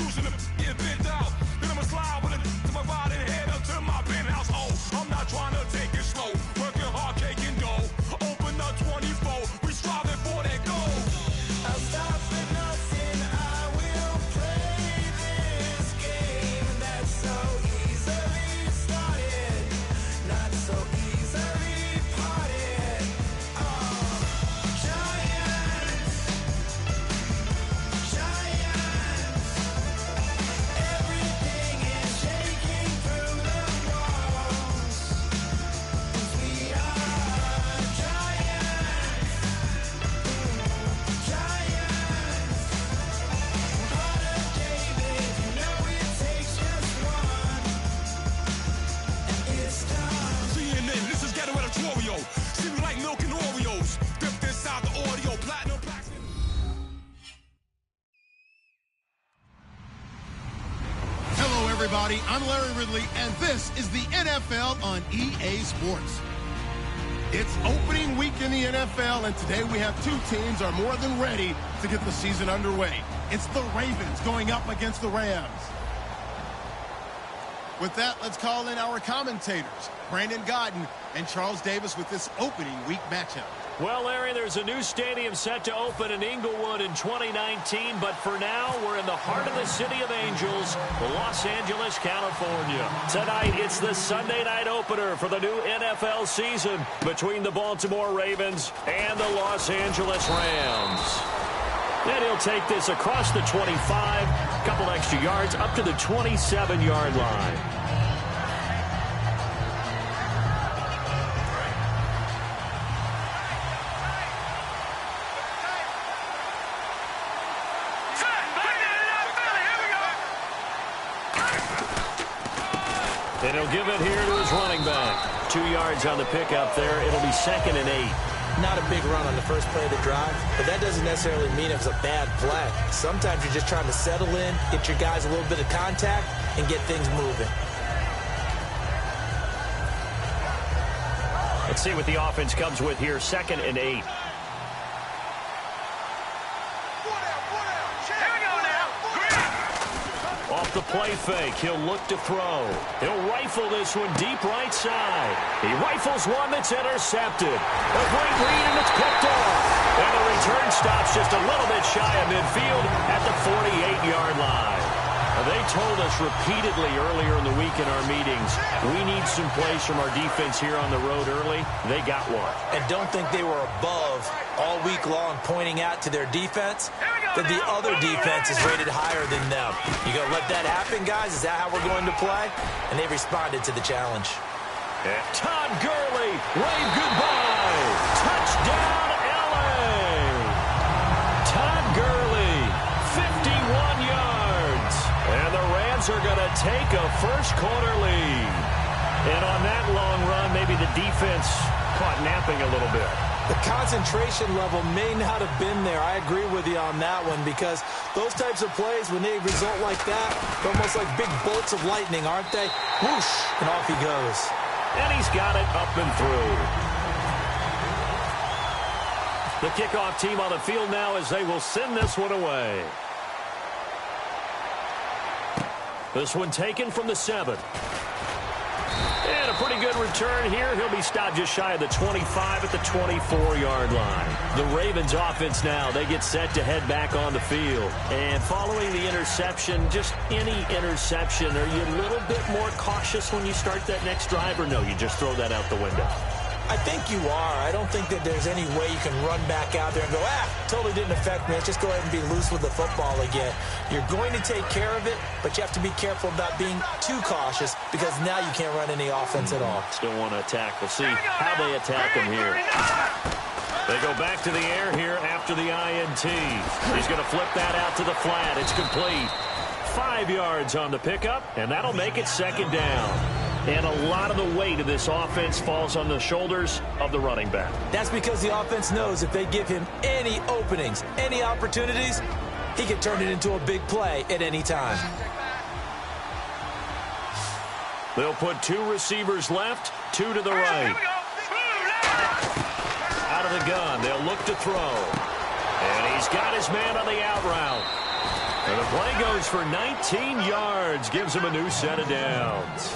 using the get bent out. Then I'ma slide with it to my ride and head up to my penthouse. Oh, I'm not trying to take it slow. Working hard, cake and dough. Open up 24. We striving for that goal. I'll stop for nothing. I will play this game that's so easily started, not so easily parted. Oh, giants, everything is shaking through the walls. 'Cause we are giants, heart of David, you know it takes just one, and it's done. CNN, this is Ghetto Editorial. See me like milk and Oreos, dipped inside the audio, platinum plaques. Hello, everybody. I'm Larry Ridley, and this is the NFL on EA Sports. It's opening week in the NFL, and today we have two teams are more than ready to get the season underway. It's the Ravens going up against the Rams. With that, let's call in our commentators, Brandon Godden and Charles Davis, with this opening week matchup. Well, Larry, there's a new stadium set to open in Inglewood in 2019, but for now, we're in the heart of the City of Angels, Los Angeles, California. Tonight, it's the Sunday night opener for the new NFL season between the Baltimore Ravens and the Los Angeles Rams. And he'll take this across the 25, a couple extra yards, up to the 27-yard line. And he'll give it here to his running back. 2 yards on the pickup there. It'll be 2nd and 8. Not a big run on the first play of the drive, but that doesn't necessarily mean it was a bad play. Sometimes you're just trying to settle in, get your guys a little bit of contact, and get things moving. Let's see what the offense comes with here. 2nd and 8. Off the play fake, he'll look to throw. He'll rifle this one deep right side. He rifles one that's intercepted. A great read, and it's picked off. And the return stops just a little bit shy of midfield at the 48-yard line. They told us repeatedly earlier in the week in our meetings, we need some plays from our defense here on the road early. They got one. And don't think they were above all week long pointing out to their defense that the other defense is rated higher than them. You going to let that happen, guys? Is that how we're going to play? And they responded to the challenge. And Todd Gurley, wave goodbye. Touchdown, L.A. Todd Gurley, 51 yards. And the Rams are going to take a first-quarter lead. And on that long run, maybe the defense caught napping a little bit. The concentration level may not have been there. I agree with you on that one, because those types of plays, when they result like that, they're almost like big bolts of lightning, aren't they? Whoosh, and off he goes. And he's got it up and through. The kickoff team on the field now as they will send this one away. This one taken from the 7. And a pretty good return here. He'll be stopped just shy of the 25 at the 24-yard line. The Ravens offense now, they get set to head back on the field. And following the interception, just any interception, are you a little bit more cautious when you start that next drive, or no, you just throw that out the window? I think you are. I don't think that there's any way you can run back out there and go, totally didn't affect me. Let's just go ahead and be loose with the football again. You're going to take care of it, but you have to be careful about being too cautious, because now you can't run any offense at all. Still want to attack. We'll see how they attack him here. They go back to the air here after the INT. He's going to flip that out to the flat. It's complete. 5 yards on the pickup, and that'll make it 2nd down. And a lot of the weight of this offense falls on the shoulders of the running back. That's because the offense knows if they give him any openings, any opportunities, he can turn it into a big play at any time. They'll put 2 receivers left, 2 to the right. Out of the gun, they'll look to throw. And he's got his man on the out route. And the play goes for 19 yards, gives him a new set of downs.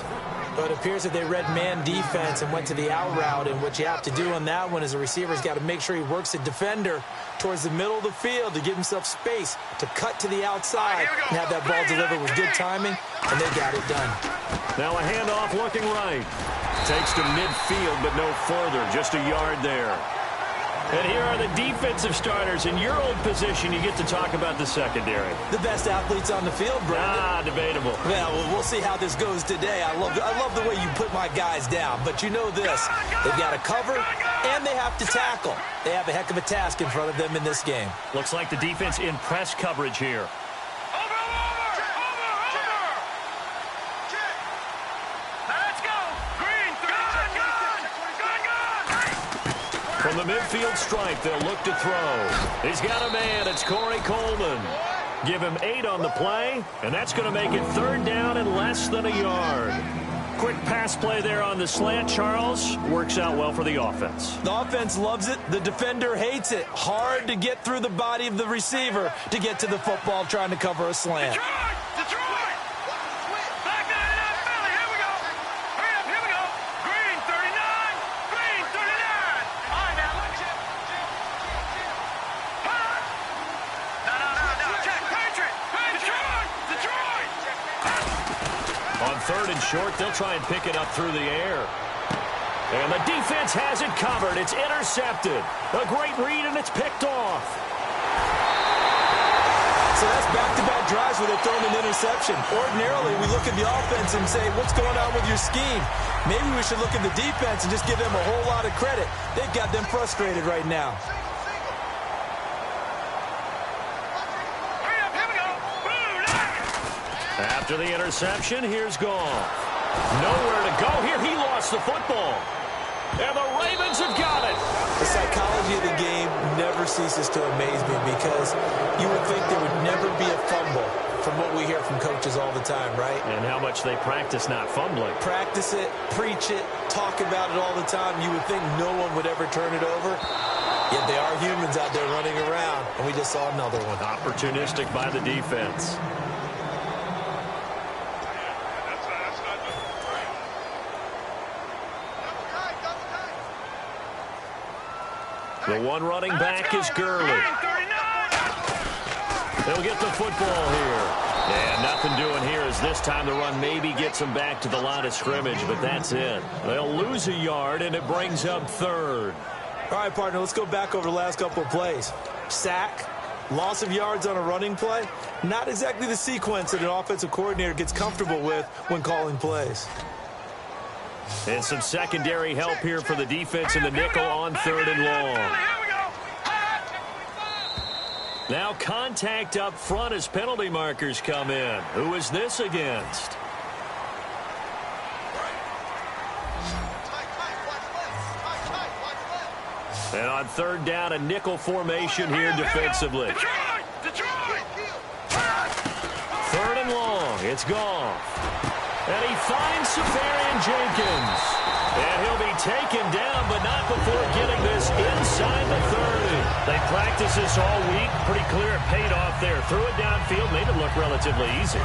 But it appears that they read man defense and went to the out route, and what you have to do on that one is the receiver's got to make sure he works the defender towards the middle of the field to give himself space to cut to the outside and have that ball delivered with good timing, and they got it done. Now a handoff looking right. Takes to midfield, but no further, just a yard there. And here are the defensive starters. In your old position, you get to talk about the secondary. The best athletes on the field, Brandon. Debatable. Well, we'll see how this goes today. I love the way you put my guys down. But you know this. They've got to cover, and they have to tackle. They have a heck of a task in front of them in this game. Looks like the defense in press coverage here. From the midfield stripe, they'll look to throw. He's got a man. It's Corey Coleman. Give him 8 on the play, and that's going to make it third down and less than a yard. Quick pass play there on the slant, Charles. Works out well for the offense. The offense loves it. The defender hates it. Hard to get through the body of the receiver to get to the football trying to cover a slant. Detroit! Back to the NFL. Here we go. Hurry up, here we go. Green 39. Green 39. All right, now. No. Check. Patriot. Detroit. On third and short, they'll try and pick it up through the air. And the defense has it covered. It's intercepted. A great read, and it's picked off. So that's back-to-back drives where they've thrown an interception. Ordinarily, we look at the offense and say, what's going on with your scheme? Maybe we should look at the defense and just give them a whole lot of credit. They've got them frustrated right now. After the interception, here's Goff. Nowhere to go here. He lost the football. And the Ravens have got it. The psychology of the game never ceases to amaze me because you would think there would never be a fumble from what we hear from coaches all the time, right? And how much they practice not fumbling. Practice it, preach it, talk about it all the time. You would think no one would ever turn it over. Yet they are humans out there running around, and we just saw another one. Opportunistic by the defense. The one running back is Gurley. They'll get the football here. And nothing doing here as this time the run maybe gets them back to the line of scrimmage, but that's it. They'll lose a yard, and it brings up third. All right, partner, let's go back over the last couple of plays. Sack, loss of yards on a running play. Not exactly the sequence that an offensive coordinator gets comfortable with when calling plays. And some secondary help here for the defense in the nickel on third and long. Now contact up front as penalty markers come in. Who is this against? And on third down, a nickel formation here defensively. Third and long. It's Goff. And he finds Safarian Jenkins. And he'll be taken down, but not before getting this inside the 30. They practiced this all week. Pretty clear it paid off there. Threw it downfield, made it look relatively easy.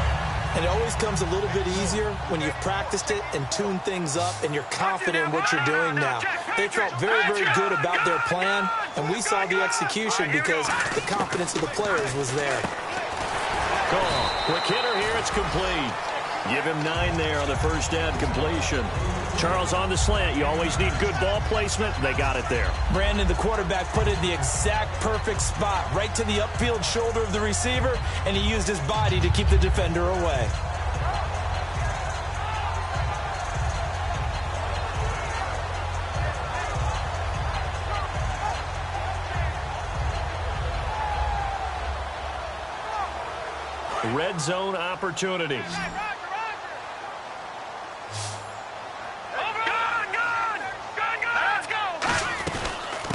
And it always comes a little bit easier when you've practiced it and tuned things up and you're confident in what you're doing now. They felt very, very good about their plan, and we saw the execution because the confidence of the players was there. Call. Quick hitter here. It's complete. Give him 9 there on the first down completion. Charles on the slant. You always need good ball placement. They got it there. Brandon, the quarterback, put it in the exact perfect spot, right to the upfield shoulder of the receiver, and he used his body to keep the defender away. Red zone opportunity.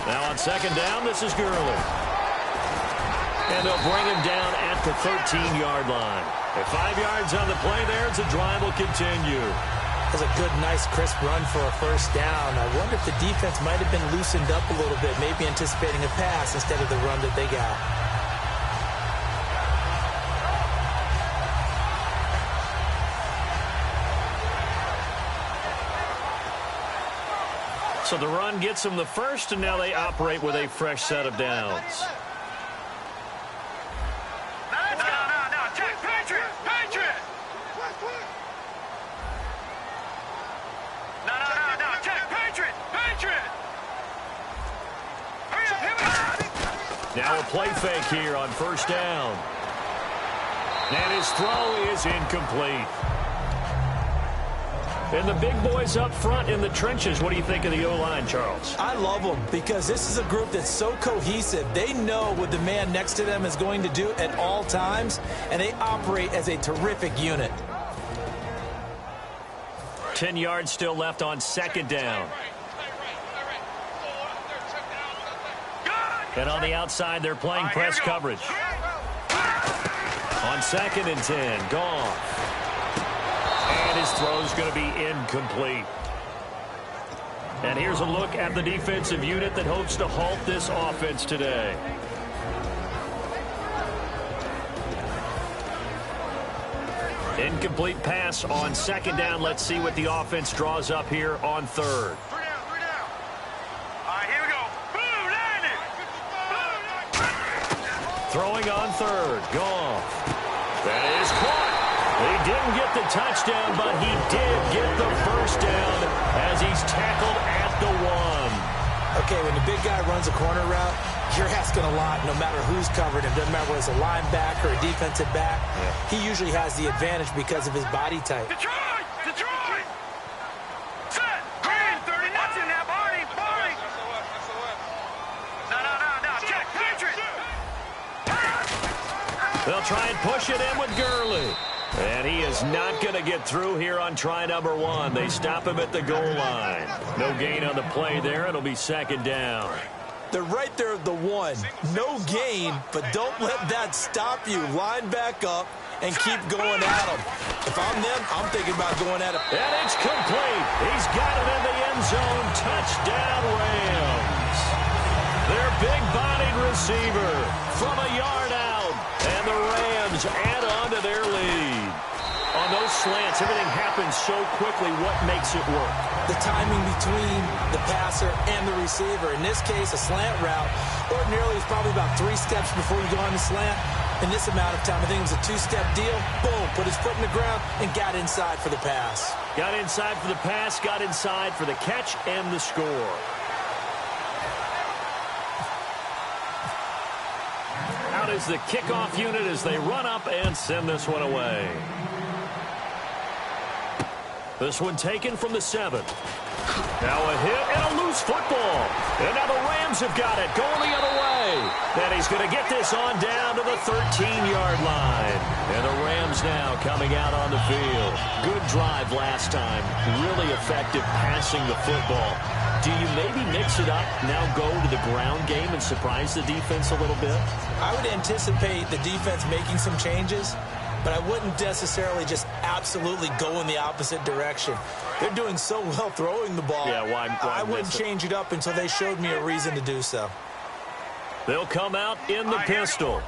Now on second down, this is Gurley. And they'll bring him down at the 13-yard line. At 5 yards on the play there, the drive will continue. That was a good, nice, crisp run for a first down. I wonder if the defense might have been loosened up a little bit, maybe anticipating a pass instead of the run that they got. So the run gets them the first, and now they operate with a fresh set of downs. Now a play fake here on first down. And his throw is incomplete. And the big boys up front in the trenches, what do you think of the O-line, Charles? I love them because this is a group that's so cohesive. They know what the man next to them is going to do at all times, and they operate as a terrific unit. 10 yards still left on second down. And on the outside, they're playing press coverage. On 2nd and 10, Goff. And his throw's going to be incomplete. And here's a look at the defensive unit that hopes to halt this offense today. Incomplete pass on 2nd down. Let's see what the offense draws up here on 3rd. Throwing on 3rd, Goff. That is caught. He didn't get the touchdown, but he did get the first down as he's tackled at the 1. Okay, when the big guy runs a corner route, you're asking a lot no matter who's covered him. Doesn't matter whether it's a linebacker or a defensive back. Yeah. He usually has the advantage because of his body type. Detroit! Detroit! Set! Green! 30 nuts in that body! Body! No. Check! Patriot! They'll try and push it in with Gurley. And he is not going to get through here on try number 1. They stop him at the goal line. No gain on the play there. It'll be 2nd down. They're right there at the 1. No gain, but don't let that stop you. Line back up and keep going at them. If I'm them, I'm thinking about going at him. And it's complete. He's got it in the end zone. Touchdown, Rams. Their big-bodied receiver from a yard out. And the Rams add on to their lead. On those slants, everything happens so quickly. What makes it work? The timing between the passer and the receiver. In this case, a slant route. Ordinarily, it's probably about 3 steps before you go on the slant. In this amount of time, I think it was a 2-step deal. Boom, put his foot in the ground and got inside for the pass. Got inside for the pass, got inside for the catch and the score. Out is the kickoff unit as they run up and send this one away. This one taken from the 7. Now a hit and a loose football. And now the Rams have got it, going the other way. And he's going to get this on down to the 13-yard line. And the Rams now coming out on the field. Good drive last time. Really effective passing the football. Do you maybe mix it up, now go to the ground game and surprise the defense a little bit? I would anticipate the defense making some changes, but I wouldn't necessarily just absolutely go in the opposite direction. They're doing so well throwing the ball. Yeah, why I wouldn't change it up until they showed me a reason to do so. They'll come out in the pistol.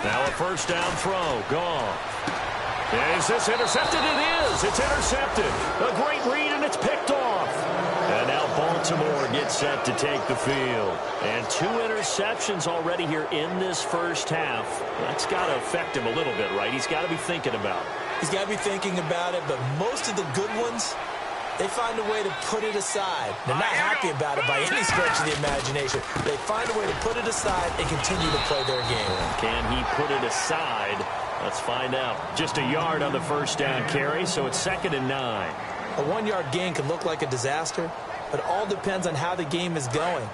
Now a first down throw. Gone. Is this intercepted? It is. It's intercepted. A great read, and it's picked off. And now Baltimore gets set to take the field. And 2 interceptions already here in this first half. That's got to affect him a little bit, right? He's got to be thinking about it. He's got to be thinking about it, but most of the good ones, they find a way to put it aside. They're not happy about it by any stretch of the imagination. They find a way to put it aside and continue to play their game. Can he put it aside? Let's find out. Just a yard on the first down carry, so it's 2nd and 9. A 1-yard gain can look like a disaster, but it all depends on how the game is going.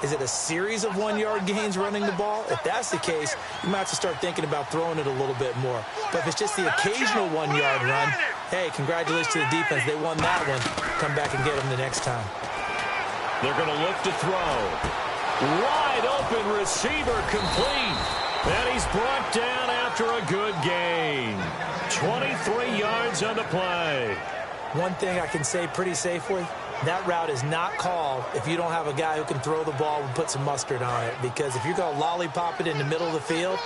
Is it a series of 1-yard gains running the ball? If that's the case, you might have to start thinking about throwing it a little bit more. But if it's just the occasional 1-yard run, hey, congratulations to the defense. They won that one. Come back and get them the next time. They're going to look to throw. Wide open receiver complete. And he's brought down after a good gain. 23 yards on the play. One thing I can say pretty safely, that route is not called if you don't have a guy who can throw the ball and put some mustard on it. Because if you're going to lollipop it in the middle of the field,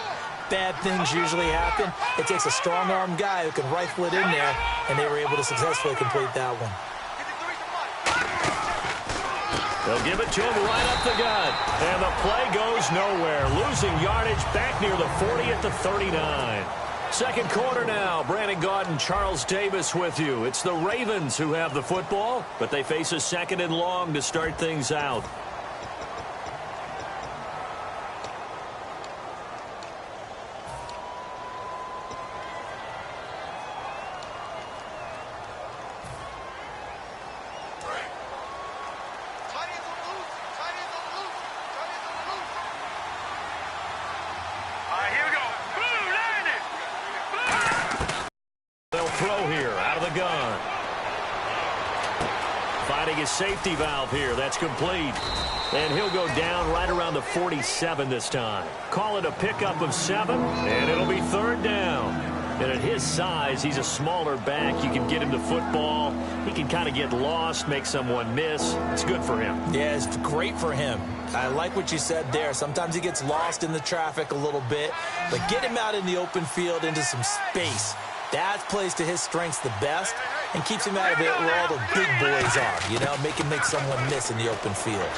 bad things usually happen. It takes a strong-arm guy who can rifle it in there, and they were able to successfully complete that one. They'll give it to him right up the gut. And the play goes nowhere. Losing yardage back near the 40 at the 39. Second quarter now. Brandon Gaudin, Charles Davis with you. It's the Ravens who have the football, but they face a second and long to start things out. Throw here out of the gun. Finding his safety valve here. That's complete. And he'll go down right around the 47 this time. Call it a pickup of 7, and it'll be third down. And at his size, he's a smaller back. You can get him the football. He can kind of get lost, make someone miss. It's good for him. Yeah, it's great for him. I like what you said there. Sometimes he gets lost in the traffic a little bit, but get him out in the open field into some space. That plays to his strengths the best and keeps him out of it where all the big boys are, you know, make someone miss in the open field.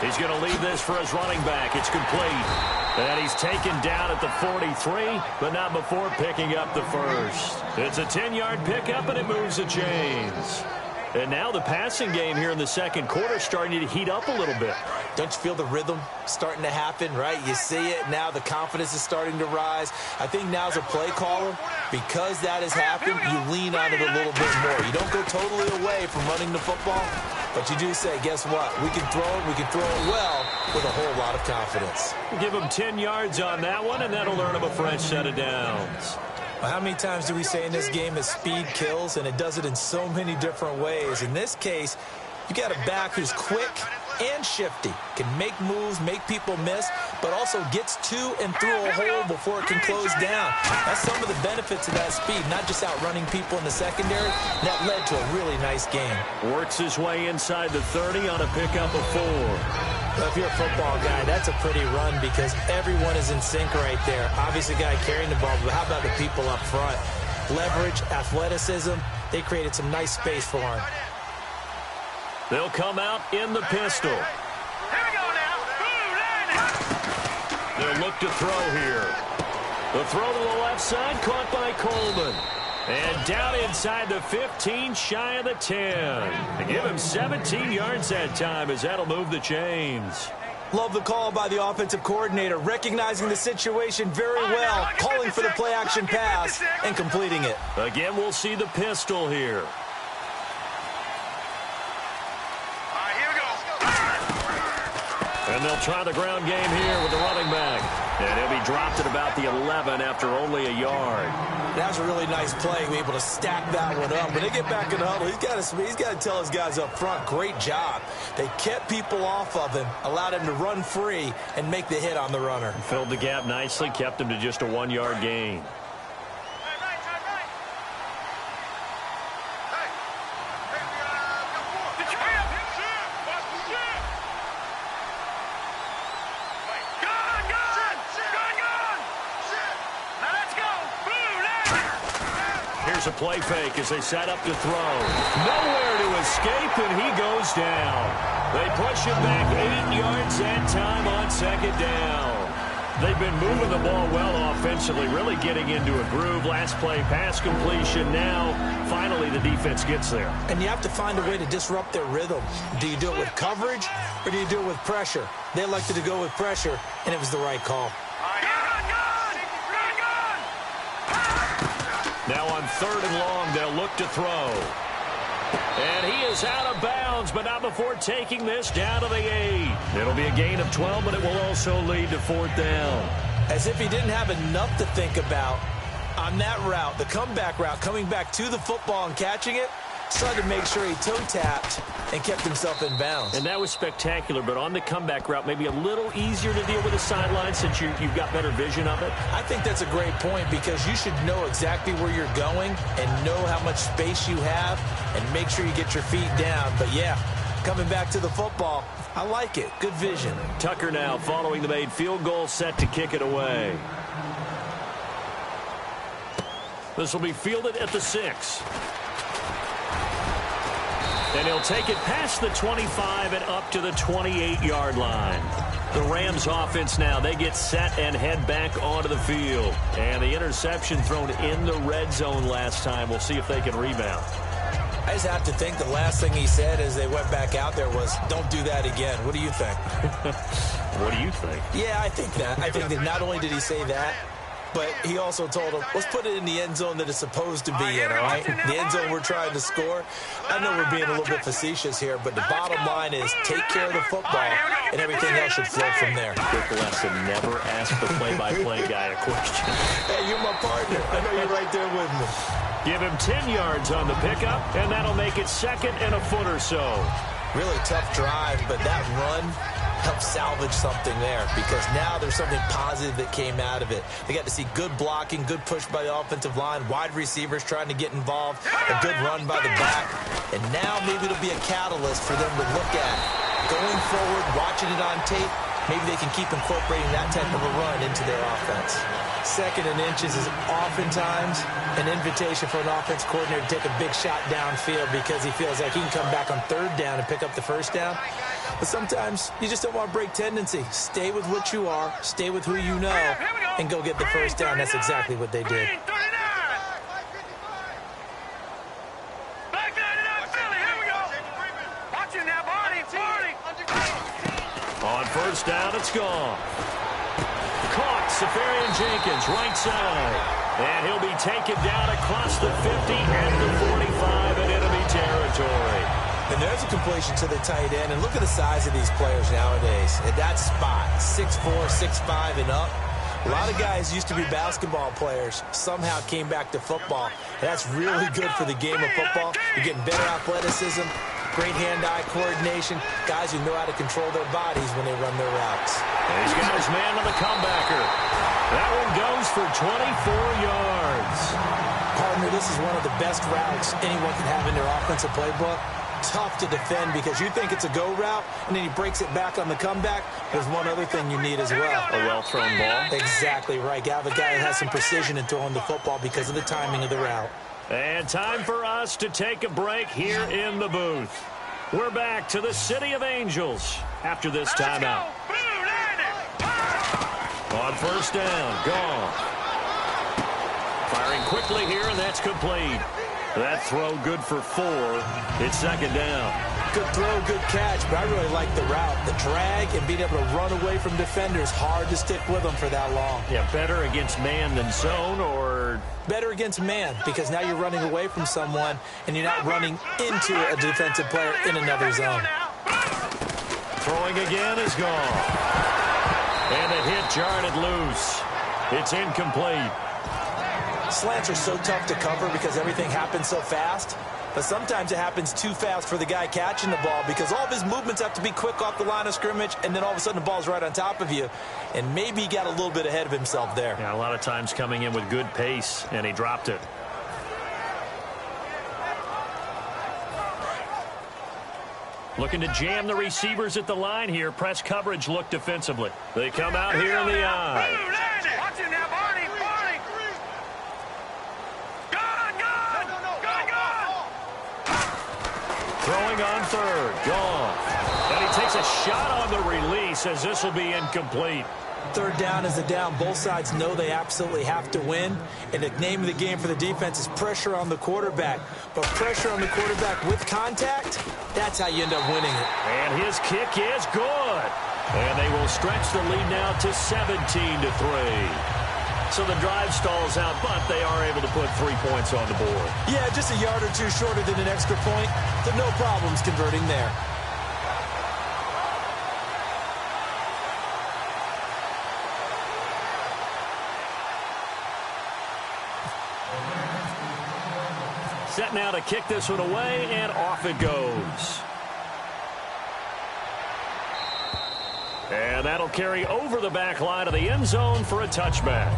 He's going to leave this for his running back. It's complete. And he's taken down at the 43, but not before picking up the first. It's a 10-yard pickup, and it moves the chains. And now the passing game here in the second quarter starting to heat up a little bit. Don't you feel the rhythm starting to happen, right? You see it now. The confidence is starting to rise. I think now as a play caller, because that has happened, you lean on it a little bit more. You don't go totally away from running the football, but you do say, guess what? We can throw it. We can throw it well with a whole lot of confidence. Give him 10 yards on that one, and that'll earn him a fresh set of downs. Well, how many times do we say in this game that speed kills, and it does it in so many different ways? In this case, you got a back who's quick and shifty, can make moves, make people miss, but also gets to and through a hole before it can close down. That's some of the benefits of that speed, not just outrunning people in the secondary. That led to a really nice game. Works his way inside the 30 on a pickup of 4. Well, if you're a football guy, that's a pretty run because everyone is in sync right there. Obviously, the guy carrying the ball, but how about the people up front? Leverage, athleticism, they created some nice space for him. They'll come out in the pistol. Here we go now. They'll look to throw here. The throw to the left side, caught by Coleman. And down inside the 15, shy of the 10. They give him 17 yards that time as that'll move the chains. Love the call by the offensive coordinator, recognizing the situation very well, calling for the play-action pass and completing it. Again, we'll see the pistol here. And they'll try the ground game here with the running back. And he'll be dropped at about the 11 after only a yard. That was a really nice play. We're able to stack that one up. When they get back in the huddle, he's got to tell his guys up front, great job. They kept people off of him, allowed him to run free and make the hit on the runner. Filled the gap nicely, kept him to just a 1-yard gain. Here's a play fake as they set up to throw. Nowhere to escape, and he goes down. They push him back 8 yards that time on second down. They've been moving the ball well offensively, really getting into a groove. Last play, pass completion. Now, finally, the defense gets there. And you have to find a way to disrupt their rhythm. Do you do it with coverage, or do you do it with pressure? They elected to go with pressure, and it was the right call. Now on third and long, they'll look to throw. And he is out of bounds, but not before taking this down to the 8. It'll be a gain of 12, but it will also lead to fourth down. As if he didn't have enough to think about on that route, the comeback route, coming back to the football and catching it, started to make sure he toe-tapped and kept himself in bounds. And that was spectacular, but on the comeback route, maybe a little easier to deal with the sideline since you've got better vision of it. I think that's a great point because you should know exactly where you're going and know how much space you have and make sure you get your feet down. But, yeah, coming back to the football, I like it. Good vision. Tucker now following the made field goal, set to kick it away. This will be fielded at the 6. And he'll take it past the 25 and up to the 28-yard line. The Rams offense now, they get set and head back onto the field. And the interception thrown in the red zone last time. We'll see if they can rebound. I just have to think the last thing he said as they went back out there was, don't do that again. What do you think? What do you think? Yeah, I think that. I think that not only did he say that, but he also told him, let's put it in the end zone that it's supposed to be in, all right? The end zone we're trying to score. I know we're being a little bit facetious here, but the bottom line is take care of the football, and everything else should flow from there. Quick lesson, never ask the play-by-play guy a question. Hey, you're my partner. I know you're right there with me. Give him 10 yards on the pickup, and that'll make it second and a foot or so. Really tough drive, but that run help salvage something there because now there's something positive that came out of it. They got to see good blocking, good push by the offensive line, wide receivers trying to get involved, a good run by the back, and now maybe it'll be a catalyst for them to look at going forward, watching it on tape. Maybe they can keep incorporating that type of a run into their offense. Second and inches is oftentimes an invitation for an offense coordinator to take a big shot downfield because he feels like he can come back on third down and pick up the first down. But sometimes you just don't want to break tendency. Stay with what you are, stay with who you know, and go get the first down. That's exactly what they did. On first down, it's gone. Caught, Safarian Jenkins, right side. And he'll be taken down across the 50 and the 45 in enemy territory. And there's a completion to the tight end. And look at the size of these players nowadays. At that spot, 6'4", 6'5", and up. A lot of guys used to be basketball players, somehow came back to football. And that's really good for the game of football. You're getting better athleticism, great hand-eye coordination, guys who know how to control their bodies when they run their routes. And he's got his man on the comebacker. That one goes for 24 yards. Partner, this is one of the best routes anyone can have in their offensive playbook. Tough to defend because you think it's a go route, and then he breaks it back on the comeback. There's one other thing you need as well. A well-thrown ball. Exactly right. You have a guy that has some precision in throwing the football because of the timing of the route. And time for us to take a break here in the booth. We're back to the City of Angels after this timeout. On first down, gone. Firing quickly here, and that's complete. That throw good for 4. It's second down. Good throw, good catch, but I really like the route. The drag and being able to run away from defenders, hard to stick with them for that long. Yeah, better against man than zone, or? Better against man, because now you're running away from someone and you're not running into a defensive player in another zone. Throwing again is gone. And the hit jarred it loose. It's incomplete. Slants are so tough to cover because everything happens so fast. But sometimes it happens too fast for the guy catching the ball because all of his movements have to be quick off the line of scrimmage, and then all of a sudden the ball's right on top of you. And maybe he got a little bit ahead of himself there. Yeah, a lot of times coming in with good pace, and he dropped it. Looking to jam the receivers at the line here. Press coverage look defensively. They come out here in the eye. Throwing on third, gone. And he takes a shot on the release as this will be incomplete. Third down is a down. Both sides know they absolutely have to win. And the name of the game for the defense is pressure on the quarterback. But pressure on the quarterback with contact, that's how you end up winning it. And his kick is good. And they will stretch the lead now to 17-3. So the drive stalls out, but they are able to put 3 points on the board. Yeah, just a yard or two shorter than an extra point, so no problems converting there. Set now to kick this one away, and off it goes. And that'll carry over the back line of the end zone for a touchback.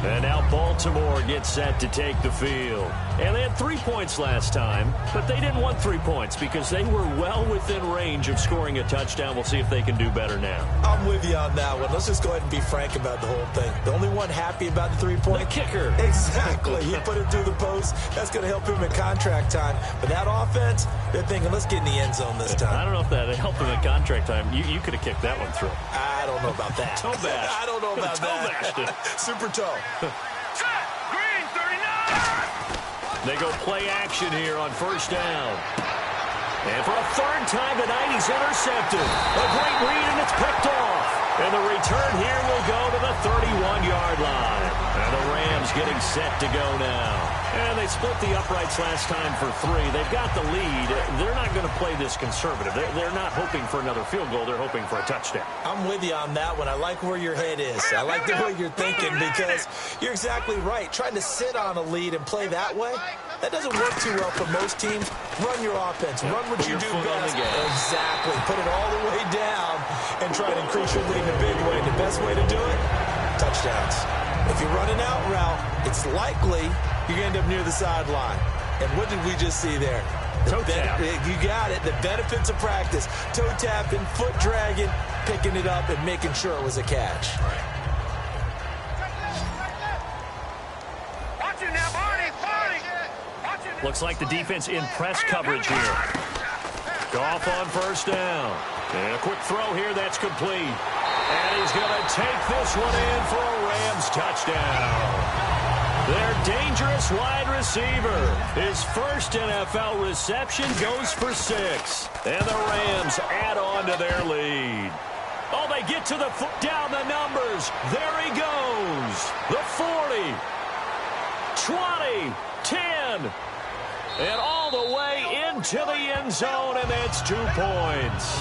And now Baltimore gets set to take the field. And they had 3 points last time, but they didn't want 3 points because they were well within range of scoring a touchdown. We'll see if they can do better now. I'm with you on that one. Let's just go ahead and be frank about the whole thing. The only one happy about the 3-point? The kicker. Exactly. He put it through the post. That's going to help him in contract time. But that offense, they're thinking, let's get in the end zone this time. I don't know if that helped him in contract time. You could have kicked that one through. I don't know about that. Toe bash. I don't know about that. Super toe. Green 39. They go play action here on first down. And for a third time tonight, he's intercepted. A great read, and it's picked off. And the return here will go to the 31-yard line. And the Rams getting set to go now. And they split the uprights last time for 3. They've got the lead. They're not going to play this conservative. They're not hoping for another field goal. They're hoping for a touchdown. I'm with you on that one. I like where your head is. I like the way you're thinking because you're exactly right. Trying to sit on a lead and play that way, that doesn't work too well for most teams. Run your offense. Run what you do best. Exactly. Put it all the way down and try to increase your lead in a big way. The best way to do it, touchdowns. If you run an out route, it's likely you're going to end up near the sideline. And what did we just see there? Toe tap. You got it. The benefits of practice. Toe tapping, foot dragging, picking it up, and making sure it was a catch. Watch it now, Barney. Looks like the defense in press coverage here. Goff on first down. And a quick throw here that's complete. And he's going to take this one in for a Rams touchdown. Their dangerous wide receiver. His first NFL reception goes for 6. And the Rams add on to their lead. Oh, they get to the foot down the numbers. There he goes. The 40, 20, 10, and all the way into the end zone, and that's 2 points.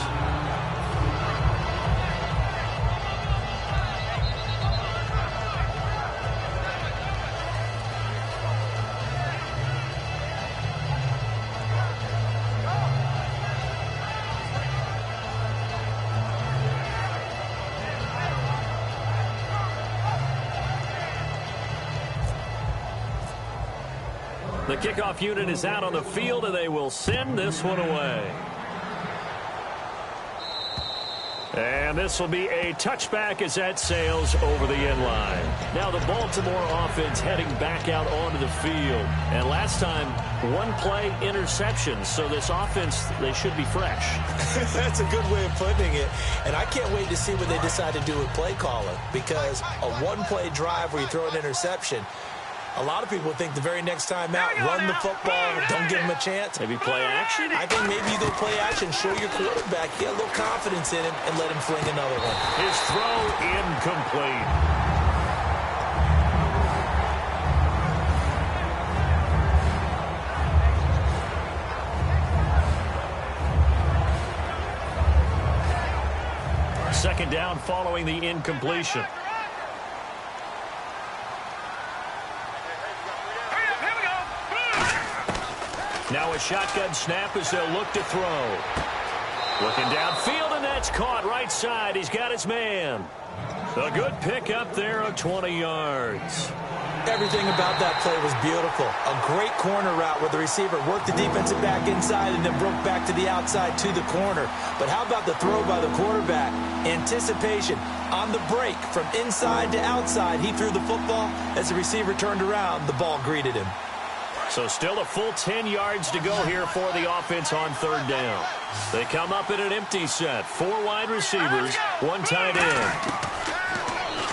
The kickoff unit is out on the field, and they will send this one away. And this will be a touchback as that sails over the end line. Now the Baltimore offense heading back out onto the field. And last time, 1 play interception. So this offense, they should be fresh. That's a good way of putting it. And I can't wait to see what they decide to do with play calling. Because a 1-play drive where you throw an interception, a lot of people think the very next time out, run the football, don't give him a chance. Maybe play action? I think maybe you go play action, show your quarterback, get a little confidence in him, and let him fling another one. His throw incomplete. Second down following the incompletion. Now a shotgun snap as they'll look to throw. Looking downfield, and that's caught right side. He's got his man. A good pick up there of 20 yards. Everything about that play was beautiful. A great corner route where the receiver worked the defensive back inside and then broke back to the outside to the corner. But how about the throw by the quarterback? Anticipation on the break from inside to outside. He threw the football. As the receiver turned around, the ball greeted him. So still a full 10 yards to go here for the offense on third down. They come up in an empty set. 4 wide receivers, 1 tight end.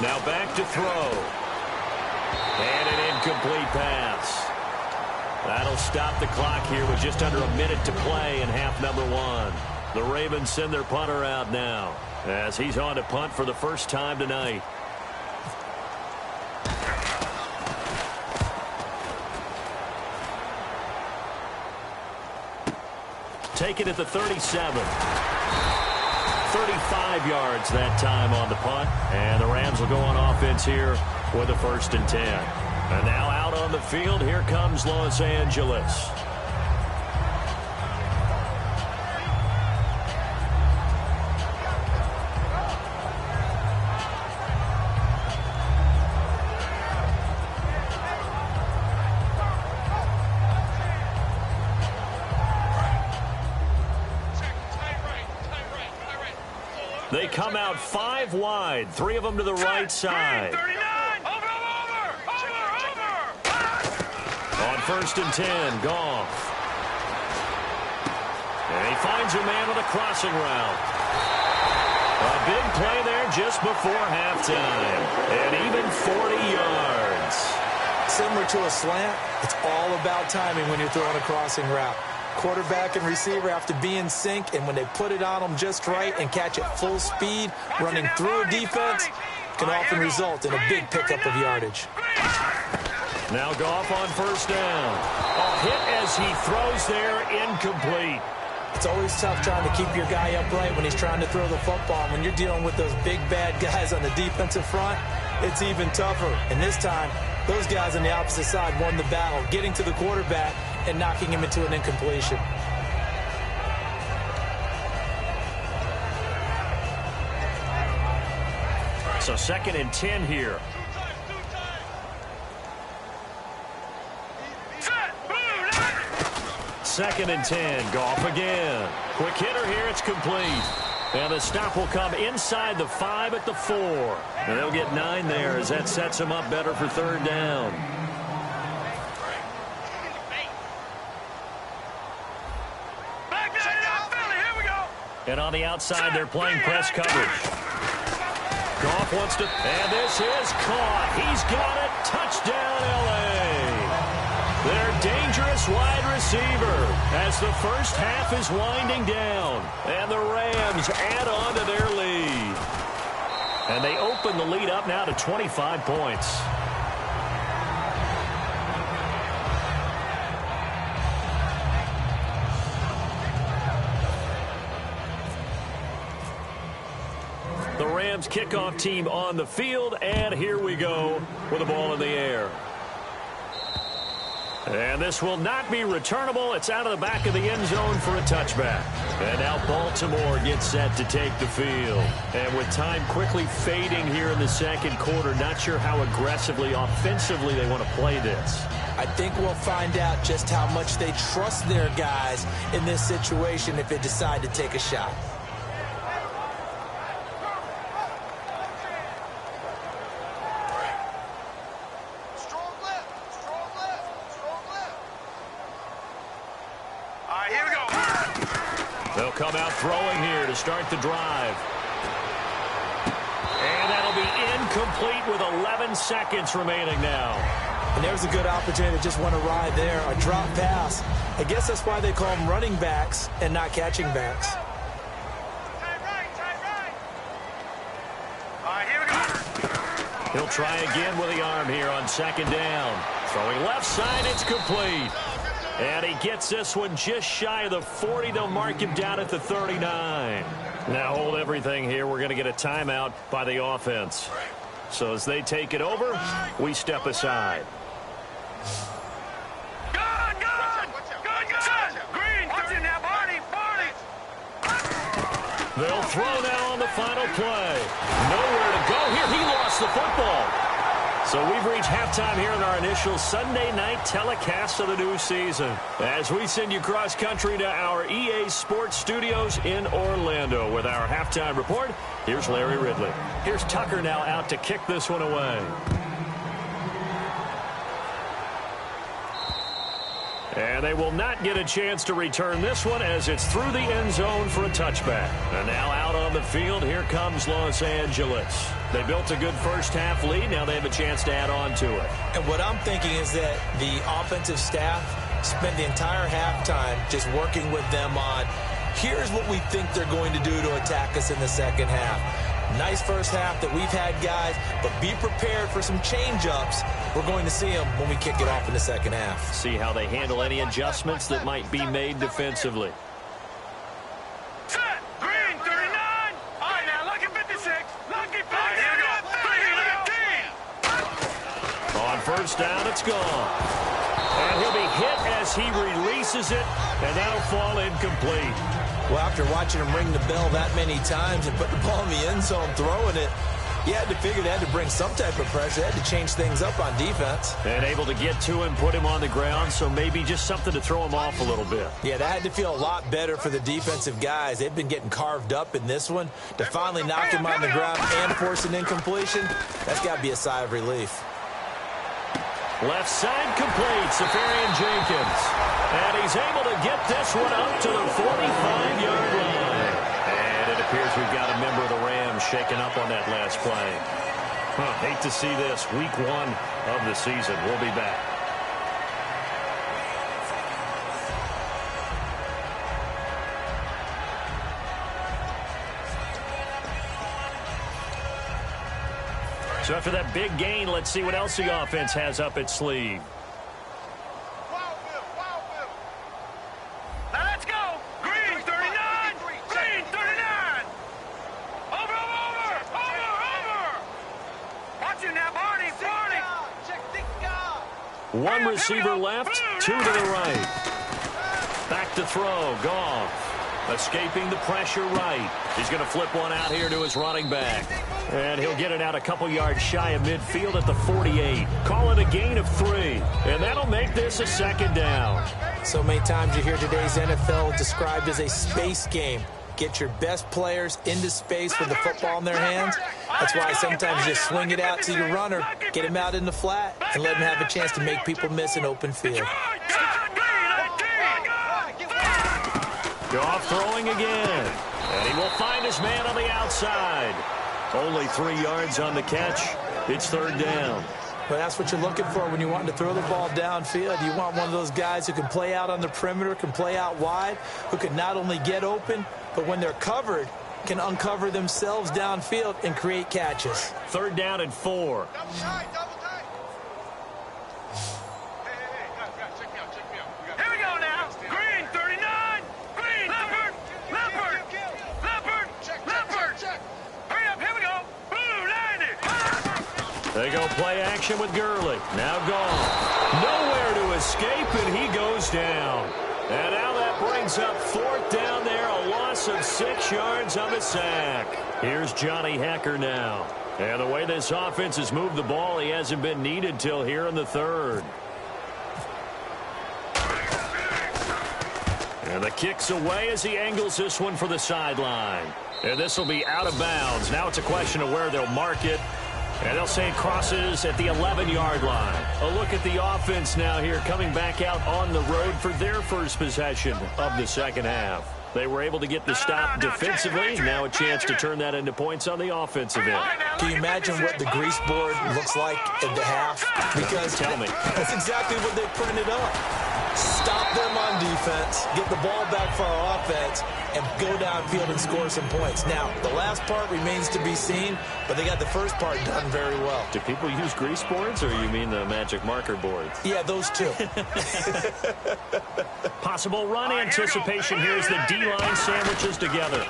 Now back to throw. And an incomplete pass. That'll stop the clock here with just under a minute to play in half number 1. The Ravens send their punter out now as he's on to punt for the first time tonight. Take it at the 37. 35 yards that time on the punt. And the Rams will go on offense here with a 1st and 10. And now out on the field, here comes Los Angeles. They come out 5 wide, 3 of them to the right side. 39. Over. On 1st and 10, Goff. And he finds a man with a crossing route. A big play there just before halftime. And even 40 yards. Similar to a slant, it's all about timing when you're throwing a crossing route. Quarterback and receiver have to be in sync, and when they put it on them just right and catch it full speed, running through a defense can often result in a big pickup of yardage. Now Goff on 1st down. A hit as he throws there, incomplete. It's always tough trying to keep your guy upright when he's trying to throw the football. When you're dealing with those big, bad guys on the defensive front, it's even tougher. And this time, those guys on the opposite side won the battle, getting to the quarterback and knocking him into an incompletion. So 2nd and 10 here. Second and 10, Goff again. Quick hitter here, it's complete. And the stop will come inside the 5 at the 4. And they'll get 9 there as that sets them up better for 3rd down. And on the outside, they're playing press coverage. Goff wants to, and this is caught. He's got it. Touchdown, L.A. Their dangerous wide receiver as the first half is winding down. And the Rams add on to their lead. And they open the lead up now to 25 points. The Rams kickoff team on the field, and here we go with the ball in the air. And this will not be returnable. It's out of the back of the end zone for a touchback. And now Baltimore gets set to take the field. And with time quickly fading here in the 2nd quarter, not sure how aggressively, offensively they want to play this. I think we'll find out just how much they trust their guys in this situation if they decide to take a shot. They'll come out throwing here to start the drive. And that'll be incomplete with 11 seconds remaining now. And there's a good opportunity to just want to ride there, a drop pass. I guess that's why they call them running backs and not catching backs. Here we go. He'll try again with the arm here on 2nd down. Throwing left side, it's complete. And he gets this one just shy of the 40. They'll mark him down at the 39. Now hold everything here. We're going to get a timeout by the offense. So as they take it over, we step aside. They'll throw now on the final play. Nowhere to go here. He lost the football. So we've reached halftime here in our initial Sunday night telecast of the new season. As we send you cross-country to our EA Sports Studios in Orlando with our halftime report, here's Larry Ridley. Here's Tucker now out to kick this one away. And they will not get a chance to return this one as it's through the end zone for a touchback. And now out on the field, here comes Los Angeles. They built a good first half lead. Now they have a chance to add on to it. And what I'm thinking is that the offensive staff spent the entire halftime just working with them on, here's what we think they're going to do to attack us in the second half. Nice first half that we've had, guys, but be prepared for some change-ups. We're going to see them when we kick it off in the second half. See how they handle any adjustments that might be made defensively. Set. Green, 39. All right, now, lucky 56. Lucky 56. Here we go. On first down, it's gone. And he'll be hit as he releases it, and that'll fall incomplete. Well, after watching him ring the bell that many times and put the ball in the end zone, throwing it, You had to figure they had to bring some type of pressure. They had to change things up on defense. And able to get to him, put him on the ground, so maybe just something to throw him off a little bit. Yeah, that had to feel a lot better for the defensive guys. They've been getting carved up in this one. To finally knock him on the ground and force an incompletion, that's got to be a sigh of relief. Left side complete, Safarian Jenkins. And he's able to get this one up to the 45-yard line. And it appears we've got a member of the Rams shaken up on that last play. Hate to see this. Week 1 of the season. We'll be back. So after that big gain, let's see what else the offense has up its sleeve. Let's go! Green 39! Green 39! Over! Watch you now, Barney! One receiver left, 2 to the right. Back to throw, Goff. Escaping the pressure right. He's going to flip one out here to his running back. And he'll get it out a couple yards shy of midfield at the 48. Call it a gain of 3. And that'll make this a second down. So many times you hear today's NFL described as a space game. Get your best players into space with the football in their hands. That's why sometimes you just swing it out to your runner, get him out in the flat, and let him have a chance to make people miss an open field. Goff throwing again. And he will find his man on the outside. Only 3 yards on the catch. It's third down. But that's what you're looking for when you want to throw the ball downfield. You want one of those guys who can play out on the perimeter, can play out wide, who can not only get open, but when they're covered, can uncover themselves downfield and create catches. Third down and 4. Here we go now. Green 39. Green. Leopard. Hurry up. Here we go. Blue 90. They go play action with Gurley. Now gone. Nowhere to escape, and he goes down. And now that brings up fourth down there, a loss of 6 yards on the sack. Here's Johnny Hacker now. And the way this offense has moved the ball, he hasn't been needed till here in the third. And the kick's away as he angles this one for the sideline. And this will be out of bounds. Now it's a question of where they'll mark it. And they'll say it crosses at the 11-yard line. A look at the offense now here, coming back out on the road for their first possession of the second half. They were able to get the stop defensively. Now a chance to turn that into points on the offensive end. Can you imagine what the grease board looks like at the half? Because Tell me. That's exactly what they printed up. Stop them on defense, get the ball back for our offense, and go downfield and score some points. Now, the last part remains to be seen, but they got the first part done very well. Do people use grease boards, or you mean the magic marker boards? Yeah, those two. Possible run anticipation here as the D-line sandwiches together.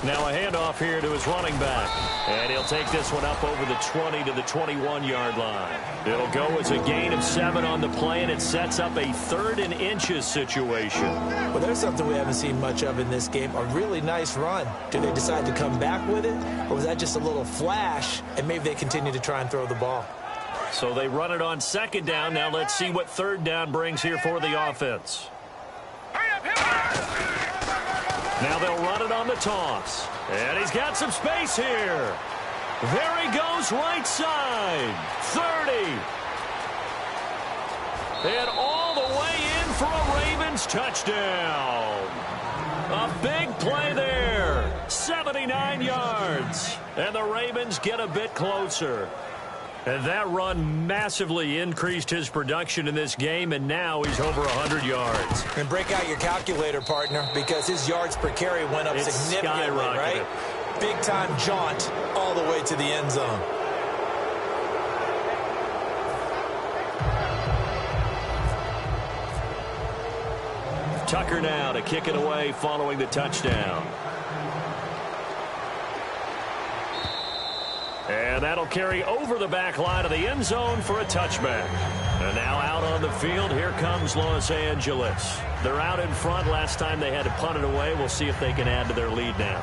Now a handoff here to his running back. And he'll take this one up over the 20 to the 21-yard line. It'll go as a gain of 7 on the play, and it sets up a 3rd and inches situation. Well, there's something we haven't seen much of in this game. A really nice run. Do they decide to come back with it? Or was that just a little flash, and maybe they continue to try and throw the ball? So they run it on second down. Now let's see what third down brings here for the offense. Now they'll run it on the toss. And he's got some space here. There he goes, right side. 30. And all the way in for a Ravens touchdown. A big play there. 79 yards. And the Ravens get a bit closer. And that run massively increased his production in this game, and now he's over 100 yards. And break out your calculator, partner, because his yards per carry went up significantly, right? Big-time jaunt all the way to the end zone. Tucker now to kick it away following the touchdown. And that'll carry over the back line of the end zone for a touchback. And now out on the field, here comes Los Angeles. They're out in front. Last time they had to punt it away. We'll see if they can add to their lead now.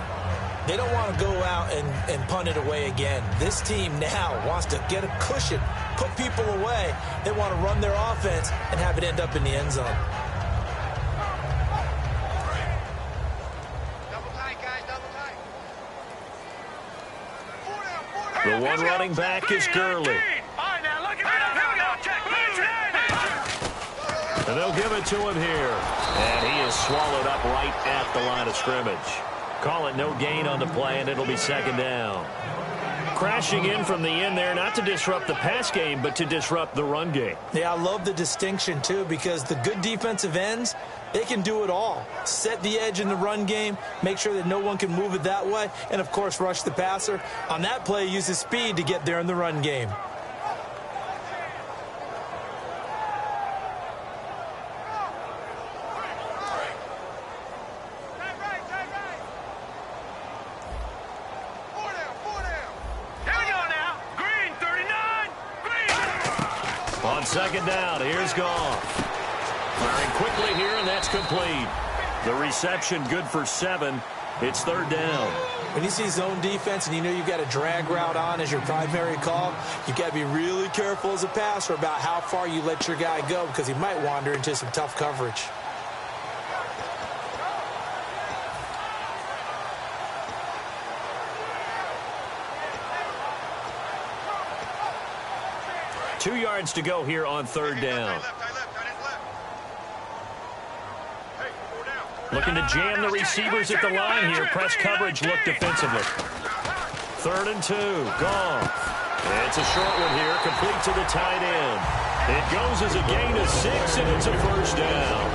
They don't want to go out and punt it away again. This team now wants to get a cushion, put people away. They want to run their offense and have it end up in the end zone. The one running back is Gurley. And they'll give it to him here. And he is swallowed up right at the line of scrimmage. Call it no gain on the play, and it'll be second down. Crashing in from the end there, not to disrupt the pass game, but to disrupt the run game. Yeah, I love the distinction, too, because the good defensive ends, they can do it all. Set the edge in the run game, make sure that no one can move it that way, and, of course, rush the passer. On that play, use his speed to get there in the run game. On second down, here's Goff. Firing quickly here, and that's complete. The reception good for 7. It's third down. When you see zone defense and you know you've got a drag route on as your primary call, you've got to be really careful as a passer about how far you let your guy go because he might wander into some tough coverage. Two yards to go here on third down. Looking to jam the receivers at the line here. Press coverage look defensively. 3rd and 2. Goff. It's a short one here. Complete to the tight end. It goes as a gain of 6, and it's a first down.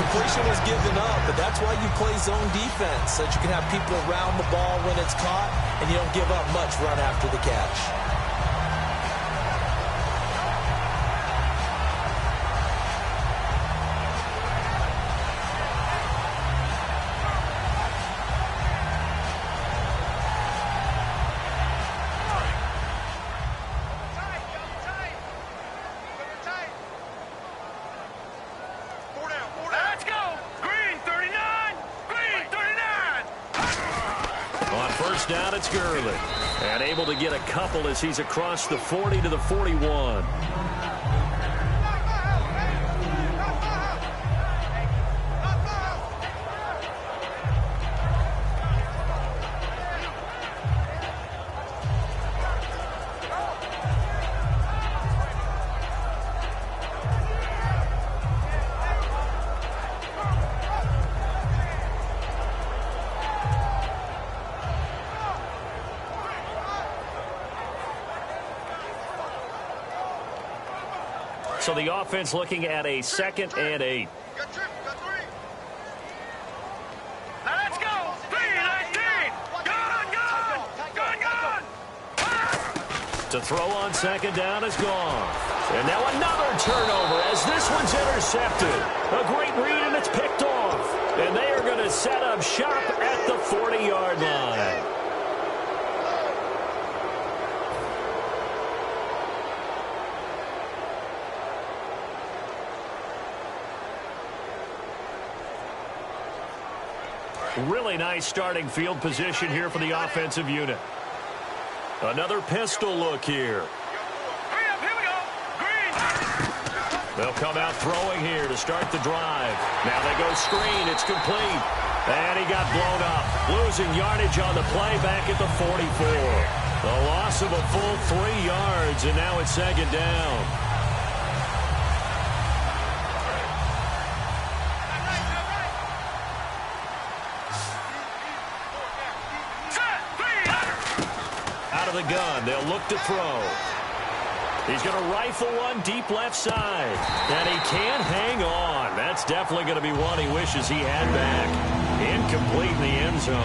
Completion was given up, but that's why you play zone defense, so that you can have people around the ball when it's caught, and you don't give up much run after the catch. Down, it's Gurley. And able to get a couple as he's across the 40 to the 41. So the offense looking at a 2nd and 8. Let's go. 3-19. Gun. To throw on second down is Goff. And now another turnover as this one's intercepted. A great read, and it's picked off. And they are going to set up shop at the 40-yard line. Really nice starting field position here for the offensive unit. Another pistol look here. Here we go. Green. They'll come out throwing here to start the drive. Now they go screen. It's complete. And he got blown up. Losing yardage on the play back at the 44. The loss of a full 3 yards, and now it's second down. The gun. They'll look to throw. He's going to rifle one deep left side. And he can't hang on. That's definitely going to be one he wishes he had back. Incomplete in the end zone.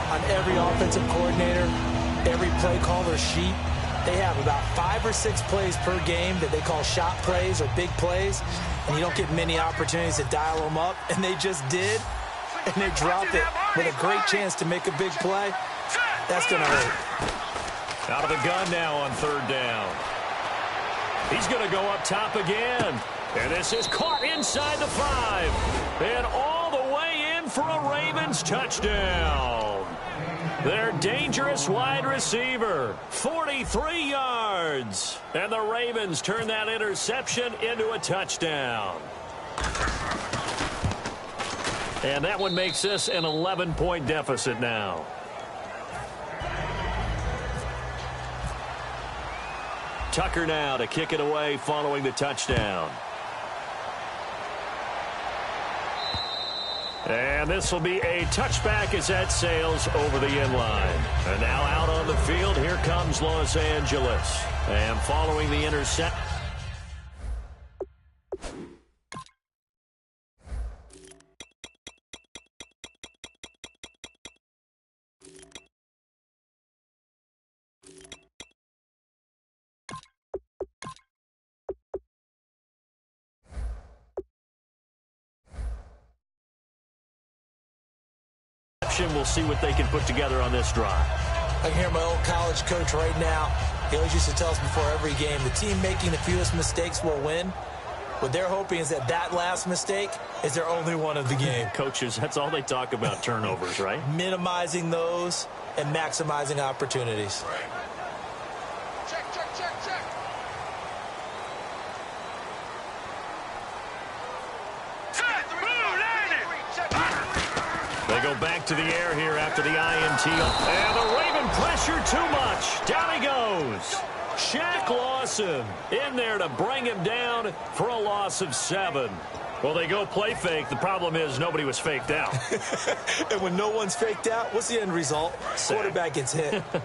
On every offensive coordinator, every play caller sheet, they have about 5 or 6 plays per game that they call shot plays or big plays. And you don't get many opportunities to dial them up. And they just did. And they dropped it with a great chance to make a big play. That's going to hurt. Out of the gun now on third down. He's going to go up top again. And this is caught inside the 5. And all the way in for a Ravens touchdown. Their dangerous wide receiver, 43 yards. And the Ravens turn that interception into a touchdown. And that one makes this an 11-point deficit now. Tucker now to kick it away following the touchdown. And this will be a touchback as that sails over the end line. And now out on the field, here comes Los Angeles. And following the intercept. We'll see what they can put together on this drive. I can hear my old college coach right now. He always used to tell us before every game, the team making the fewest mistakes will win. What they're hoping is that that last mistake is their only one of the game. Coaches, that's all they talk about, turnovers, right? Minimizing those and maximizing opportunities. Check. They go back to the air here after the INT. And the Raven pressure too much. Down he goes. Shaq Lawson in there to bring him down for a loss of 7. Well, they go play fake. The problem is nobody was faked out. And when no one's faked out, what's the end result? Quarterback gets hit. Two times.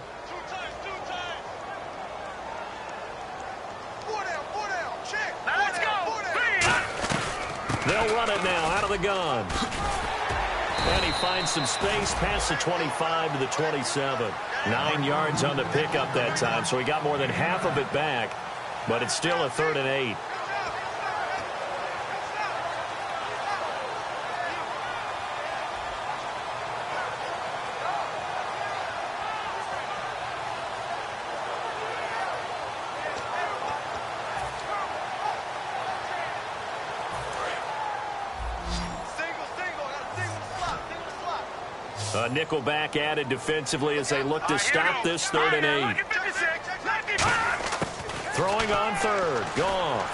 Four down. Check. Now let's go. They'll run it now out of the gun. And he finds some space past the 25 to the 27. 9 yards on the pickup that time, so he got more than half of it back. But it's still a 3rd and 8. A nickel back added defensively as they look to stop this 3rd and 8. Throwing on 3rd. Goff.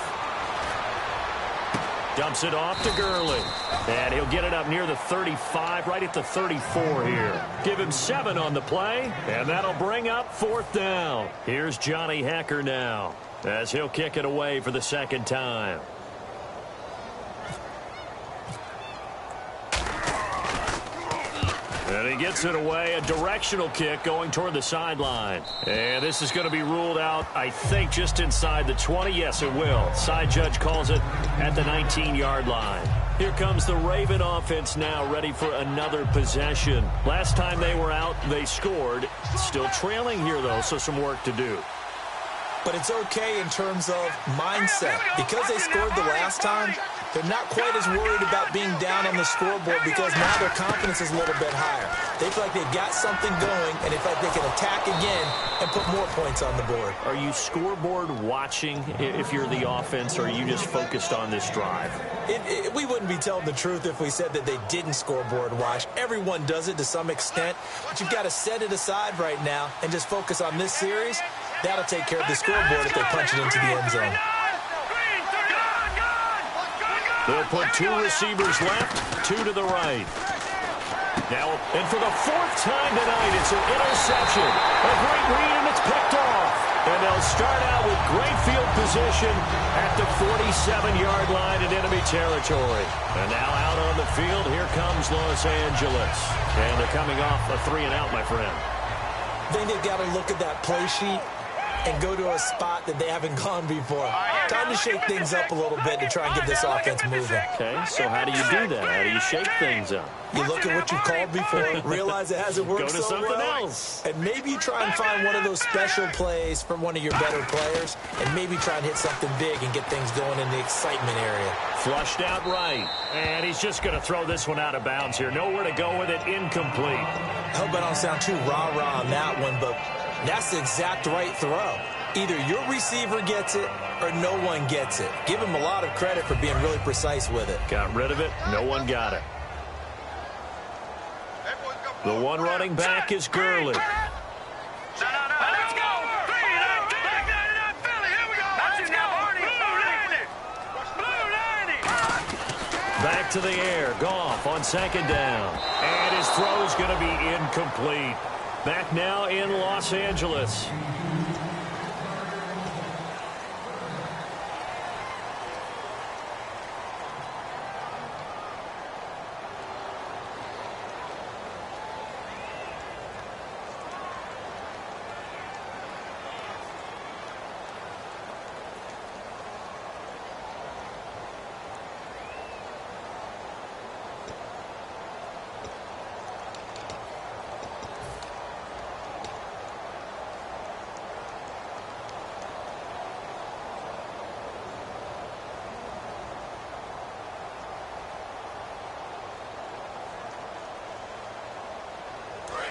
Dumps it off to Gurley. And he'll get it up near the 35, right at the 34 here. Give him 7 on the play, and that'll bring up 4th down. Here's Johnny Hecker now as he'll kick it away for the 2nd time. And he gets it away, a directional kick going toward the sideline. And this is going to be ruled out, I think, just inside the 20. Yes, it will. Side judge calls it at the 19-yard line. Here comes the Raven offense now, ready for another possession. Last time they were out, they scored. Still trailing here, though, so some work to do. But it's okay in terms of mindset. Because they scored the last time, they're not quite as worried about being down on the scoreboard because now their confidence is a little bit higher. They feel like they've got something going, and they feel like they can attack again and put more points on the board. Are you scoreboard watching if you're the offense, or are you just focused on this drive? We wouldn't be telling the truth if we said that they didn't scoreboard watch. Everyone does it to some extent, but you've got to set it aside right now and just focus on this series. That'll take care of the scoreboard if they punch it into the end zone. They'll put 2 receivers left, 2 to the right. Now, and for the 4th time tonight, it's an interception. A great read, and it's picked off. And they'll start out with great field position at the 47-yard line in enemy territory. And now out on the field, here comes Los Angeles. And they're coming off a 3-and-out, my friend. I think they've got to look at that play sheet and go to a spot that they haven't gone before. Time to shake things up a little bit to try and get this offense moving. Okay, so how do you do that? How do you shake things up? You look at what you've called before, realize it hasn't worked so well. Go to something else. And maybe you try and find one of those special plays from one of your better players, and maybe try and hit something big and get things going in the excitement area. Flushed out right. And he's just going to throw this one out of bounds here. Nowhere to go with it. Incomplete. I hope I don't sound too rah-rah on that one, but that's the exact right throw. Either your receiver gets it or no one gets it. Give him a lot of credit for being really precise with it. Got rid of it. No one got it. The one running back is Gurley. Let's go. Back to the air. Goff on second down. And his throw is going to be incomplete. Back now in Los Angeles.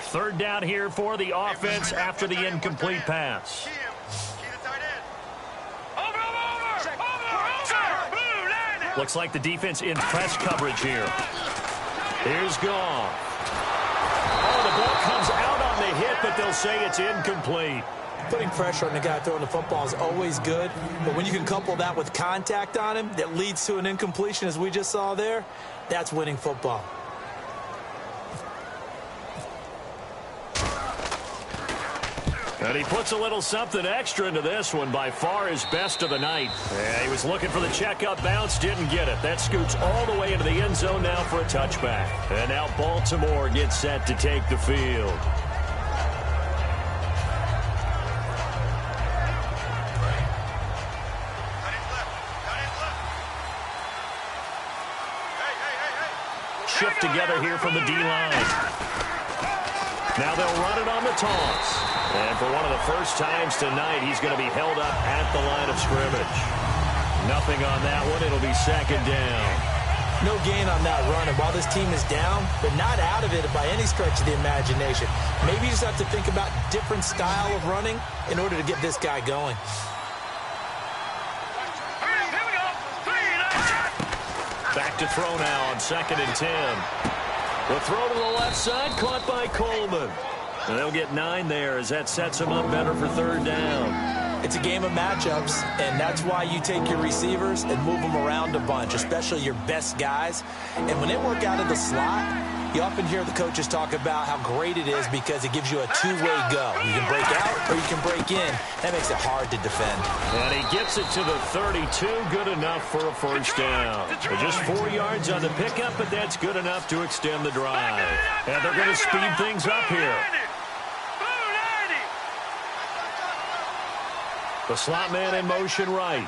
Third down here for the offense after the incomplete pass. Looks like the defense in press coverage here. Here's Goff. Oh, the ball comes out on the hit, but they'll say it's incomplete. Putting pressure on the guy throwing the football is always good, but when you can couple that with contact on him that leads to an incompletion, as we just saw there, that's winning football. And he puts a little something extra into this one, by far his best of the night. And he was looking for the checkup bounce, didn't get it. That scoots all the way into the end zone now for a touchback. And now Baltimore gets set to take the field. Shift together here from the D-line. Now they'll run it on the toss. And for one of the first times tonight, he's going to be held up at the line of scrimmage. Nothing on that one. It'll be second down. No gain on that run. And while this team is down, they're not out of it by any stretch of the imagination. Maybe you just have to think about different style of running in order to get this guy going. Back to throw now on 2nd and 10. The throw to the left side, caught by Coleman. And they'll get 9 there as that sets them up better for third down. It's a game of matchups, and that's why you take your receivers and move them around a bunch, especially your best guys. And when they work out of the slot, you often hear the coaches talk about how great it is because it gives you a two-way go. You can break out or you can break in. That makes it hard to defend. And he gets it to the 32. Good enough for a first down. Just 4 yards on the pickup, but that's good enough to extend the drive. And they're going to speed things up here. The slot man in motion right.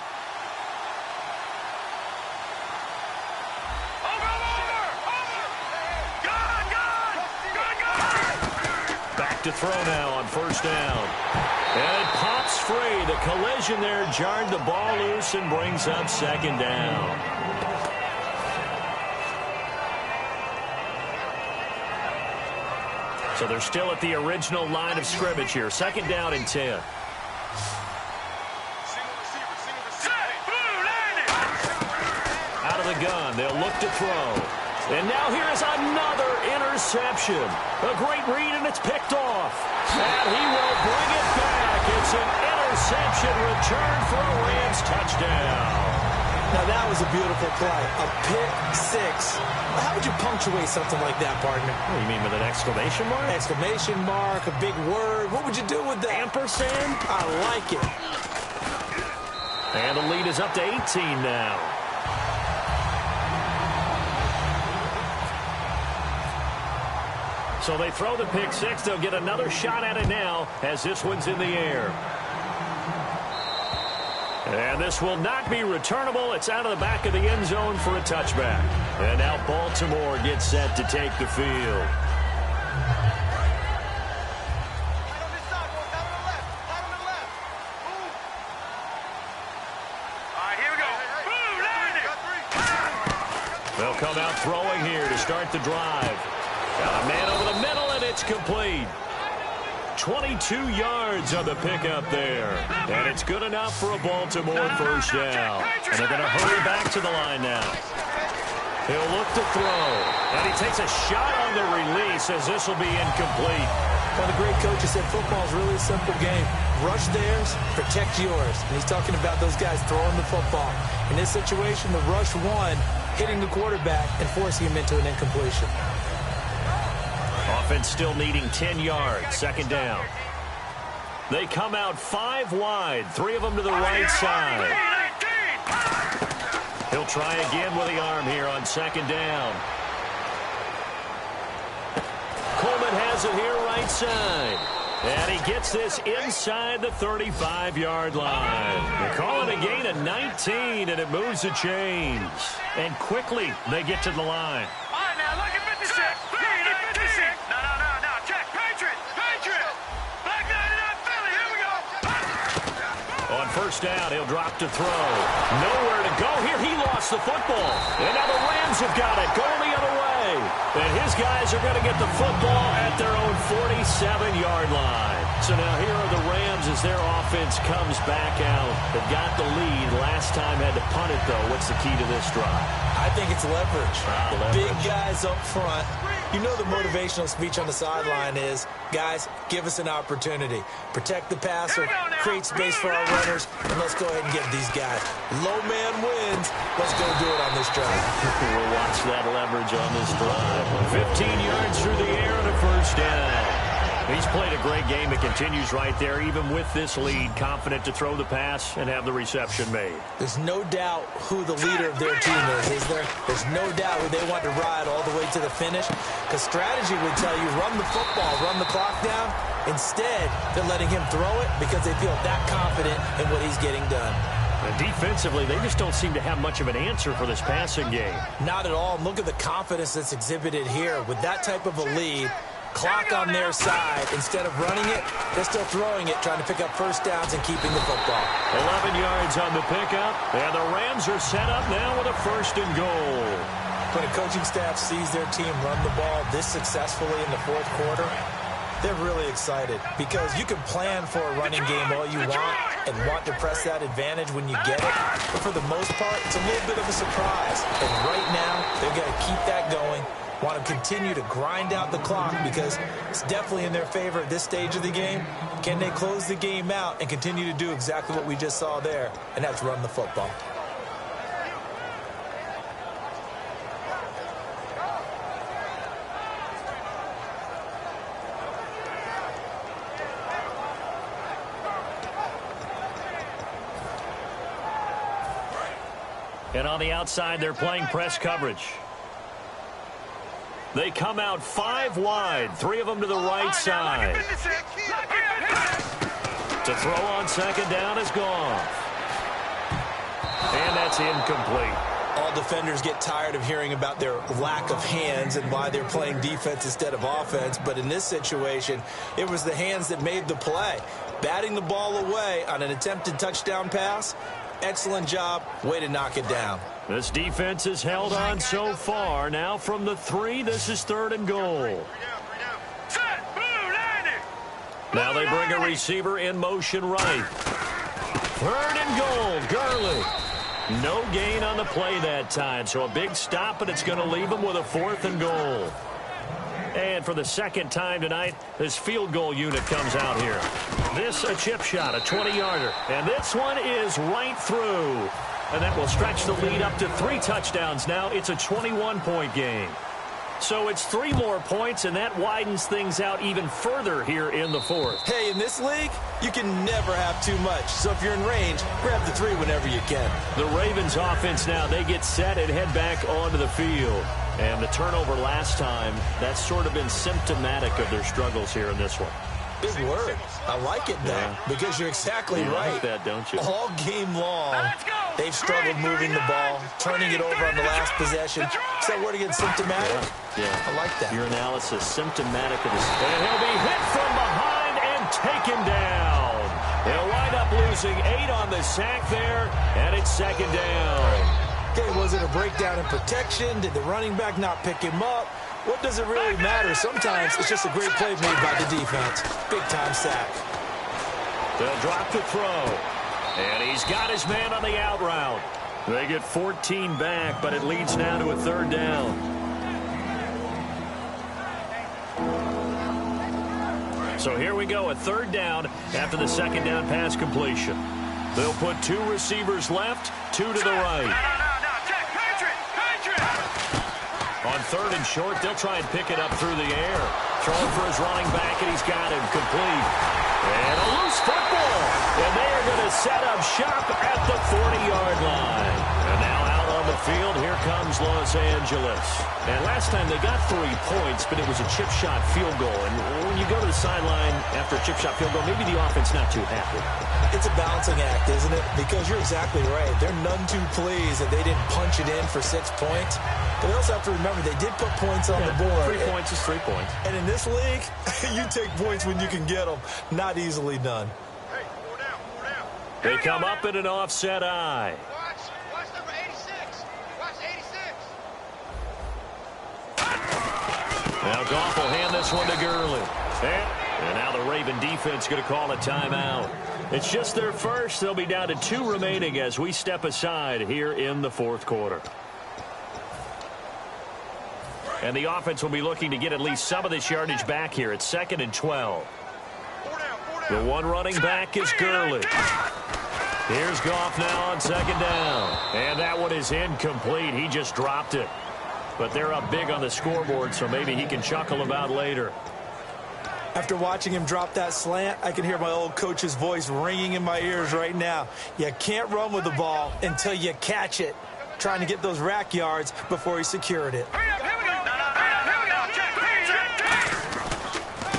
Back to throw now on first down. And it pops free. The collision there jarred the ball loose and brings up second down. So they're still at the original line of scrimmage here. Second down and 10. Out of the gun, they'll look to throw. And now here is another interception. A great read, and it's picked off. And he will bring it back. It's an interception return for a Rams touchdown. Now, that was a beautiful play. A pick six. How would you punctuate something like that, partner? What do you mean, with an exclamation mark? Exclamation mark, a big word. What would you do with that? Ampersand? I like it. And the lead is up to 18 now. So they throw the pick six. They'll get another shot at it now as this one's in the air. And this will not be returnable. It's out of the back of the end zone for a touchback. And now Baltimore gets set to take the field. They'll come out throwing here to start the drive. Got a man over the middle, and it's complete. 22 yards on the pickup there. And it's good enough for a Baltimore first down. And they're going to hurry back to the line now. He'll look to throw. And he takes a shot on the release as this will be incomplete. Well, the great coach has said football is really a simple game. Rush theirs, protect yours. And he's talking about those guys throwing the football. In this situation, the rush won, hitting the quarterback and forcing him into an incompletion. Offense still needing 10 yards. Second down. They come out 5 wide. 3 of them to the right side. He'll try again with the arm here on second down. Coleman has it here right side. And he gets this inside the 35-yard line. They call it a gain of 19, and it moves the chains. And quickly, they get to the line. All right, now, look at 56. Look at 56. No. Check. Patriot. Black 99 Philly. Here we go. On first down, he'll drop to throw. Nowhere to go here. He lost the football. And now the Rams have got it. Going the other way. And his guys are going to get the football at their own 47-yard line. So now here are the Rams as their offense comes back out. They've got the lead. Last time had to punt it, though. What's the key to this drive? I think it's leverage. Leverage. Big guys up front. You know the motivational speech on the sideline is, guys, give us an opportunity. Protect the passer, create space for our runners, and let's go ahead and get these guys. Low man wins. Let's go do it on this drive. We'll watch that leverage on this drive. 15 yards through the air and a first down. He's played a great game. It continues right there, even with this lead, confident to throw the pass and have the reception made. There's no doubt who the leader of their team is there? There's no doubt who they want to ride all the way to the finish. Because strategy would tell you, run the football, run the clock down. Instead, they're letting him throw it because they feel that confident in what he's getting done. And defensively, they just don't seem to have much of an answer for this passing game. Not at all. Look at the confidence that's exhibited here. With that type of a lead, clock on their side, instead of running it, they're still throwing it, trying to pick up first downs and keeping the football. 11 yards on the pickup, and the Rams are set up now with a first and goal. When a coaching staff sees their team run the ball this successfully in the fourth quarter, they're really excited because you can plan for a running game all you want and want to press that advantage when you get it. But for the most part, it's a little bit of a surprise. And right now, they've got to keep that going. Want to continue to grind out the clock because it's definitely in their favor at this stage of the game. Can they close the game out and continue to do exactly what we just saw there, and that's run the football? And on the outside, they're playing press coverage. They come out 5 wide, 3 of them to the right side. To throw on second down is gone. And that's incomplete. All defenders get tired of hearing about their lack of hands and why they're playing defense instead of offense. But in this situation, it was the hands that made the play. Batting the ball away on an attempted touchdown pass. Excellent job. Way to knock it down. This defense has held on so far. Now from the 3, this is 3rd and goal. Now they bring a receiver in motion right. 3rd and goal. Gurley. No gain on the play that time. So a big stop, but it's going to leave them with a 4th and goal. And for the second time tonight, this field goal unit comes out here. This a chip shot, a 20-yarder. And this one is right through. And that will stretch the lead up to 3 touchdowns now. It's a 21-point game. So it's 3 more points, and that widens things out even further here in the 4th. Hey, in this league, you can never have too much. So if you're in range, grab the 3 whenever you can. The Ravens offense now, they get set and head back onto the field. And the turnover last time, that's sort of been symptomatic of their struggles here in this one. Big word. I like it, though, because you're exactly right. You like that, don't you? All game long, they've struggled moving the ball, turning it over on the last possession. Is that word again, symptomatic? Yeah. I like that. Your analysis, symptomatic of this. And he'll be hit from behind and taken down. They'll wind up losing 8 on the sack there, and it's 2nd down. Okay, was it a breakdown in protection? Did the running back not pick him up? What does it really matter? Sometimes it's just a great play made by the defense. Big-time sack. They'll drop to throw. And he's got his man on the out route. They get 14 back, but it leads now to a third down. So here we go, a third down after the second down pass completion. They'll put 2 receivers left, 2 to the right. On third and short, they'll try and pick it up through the air. Throwing for his running back, and he's got him complete. And a loose football. And they are going to set up shop at the 40-yard line. And now out on the field, here comes Los Angeles. And last time they got 3 points, but it was a chip shot field goal. And when you go to the sideline after a chip shot field goal, maybe the offense not too happy. It's a balancing act, isn't it? Because you're exactly right. They're none too pleased that they didn't punch it in for 6 points. But they also have to remember they did put points on the board. 3 points is 3 points. And in this league, you take points when you can get them. Not easily done. Hey, four down. They come up in an offset eye. Watch number 86. Watch 86. Now Goff will hand this one to Gurley. And now the Raven defense going to call a timeout. It's just their first. They'll be down to 2 remaining as we step aside here in the fourth quarter. And the offense will be looking to get at least some of this yardage back here. It's 2nd and 12. The one running back is Gurley. Here's Goff now on 2nd down. And that one is incomplete. He just dropped it. But they're up big on the scoreboard, so maybe he can chuckle about later. After watching him drop that slant, I can hear my old coach's voice ringing in my ears right now. You can't run with the ball until you catch it. Trying to get those rack yards before he secured it.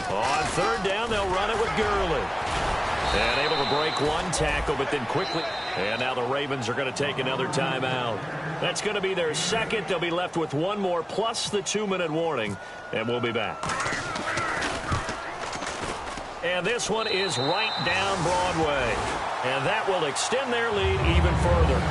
On 3rd down, they'll run it with Gurley. And able to break 1 tackle, but then quickly. And now the Ravens are going to take another timeout. That's going to be their second. They'll be left with 1 more plus the 2-minute warning. And we'll be back. And this one is right down Broadway. And that will extend their lead even further.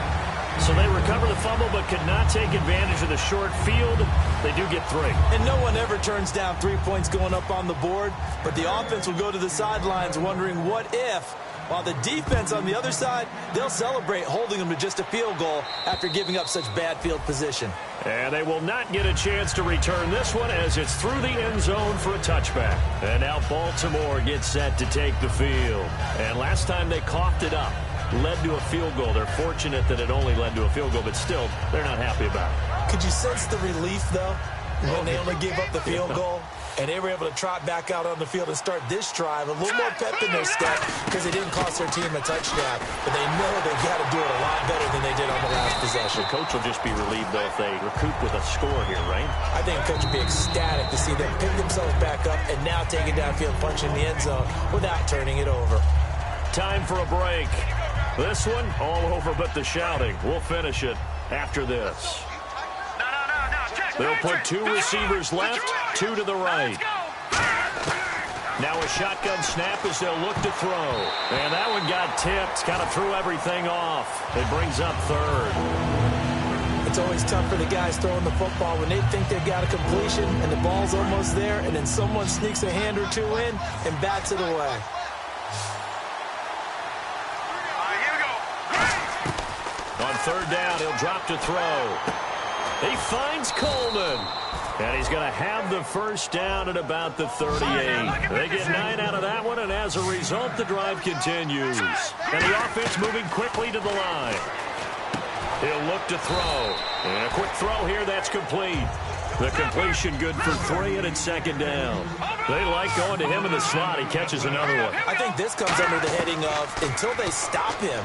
So they recover the fumble but could not take advantage of the short field. They do get 3. And no one ever turns down 3 points going up on the board. But the offense will go to the sidelines wondering what if. While the defense on the other side, they'll celebrate holding them to just a field goal after giving up such bad field position. And they will not get a chance to return this one as it's through the end zone for a touchback. And now Baltimore gets set to take the field. And last time they coughed it up, led to a field goal. They're fortunate that it only led to a field goal, but still, they're not happy about it. Could you sense the relief, though, when they only gave up the field goal? And they were able to trot back out on the field and start this drive. A little more pep in their step because it didn't cost their team a touchdown. But they know they've got to do it a lot better than they did on the last possession. The coach will just be relieved, though, if they recoup with a score here, right? I think the coach would be ecstatic to see them pick themselves back up and now take it downfield, punching the end zone without turning it over. Time for a break. This one, all over but the shouting. We'll finish it after this. They'll put 2 receivers left, 2 to the right. Now a shotgun snap as they'll look to throw. And that one got tipped, kind of threw everything off. It brings up 3rd. It's always tough for the guys throwing the football when they think they've got a completion and the ball's almost there, and then someone sneaks a hand or 2 in and bats it away. On 3rd down, he'll drop to throw. He finds Coleman. And he's going to have the first down at about the 38. They get 9 out of that one, and as a result, the drive continues. And the offense moving quickly to the line. He'll look to throw. And a quick throw here, that's complete. The completion good for 3, and it's 2nd down. They like going to him in the slot. He catches another one. I think this comes under the heading of until they stop him,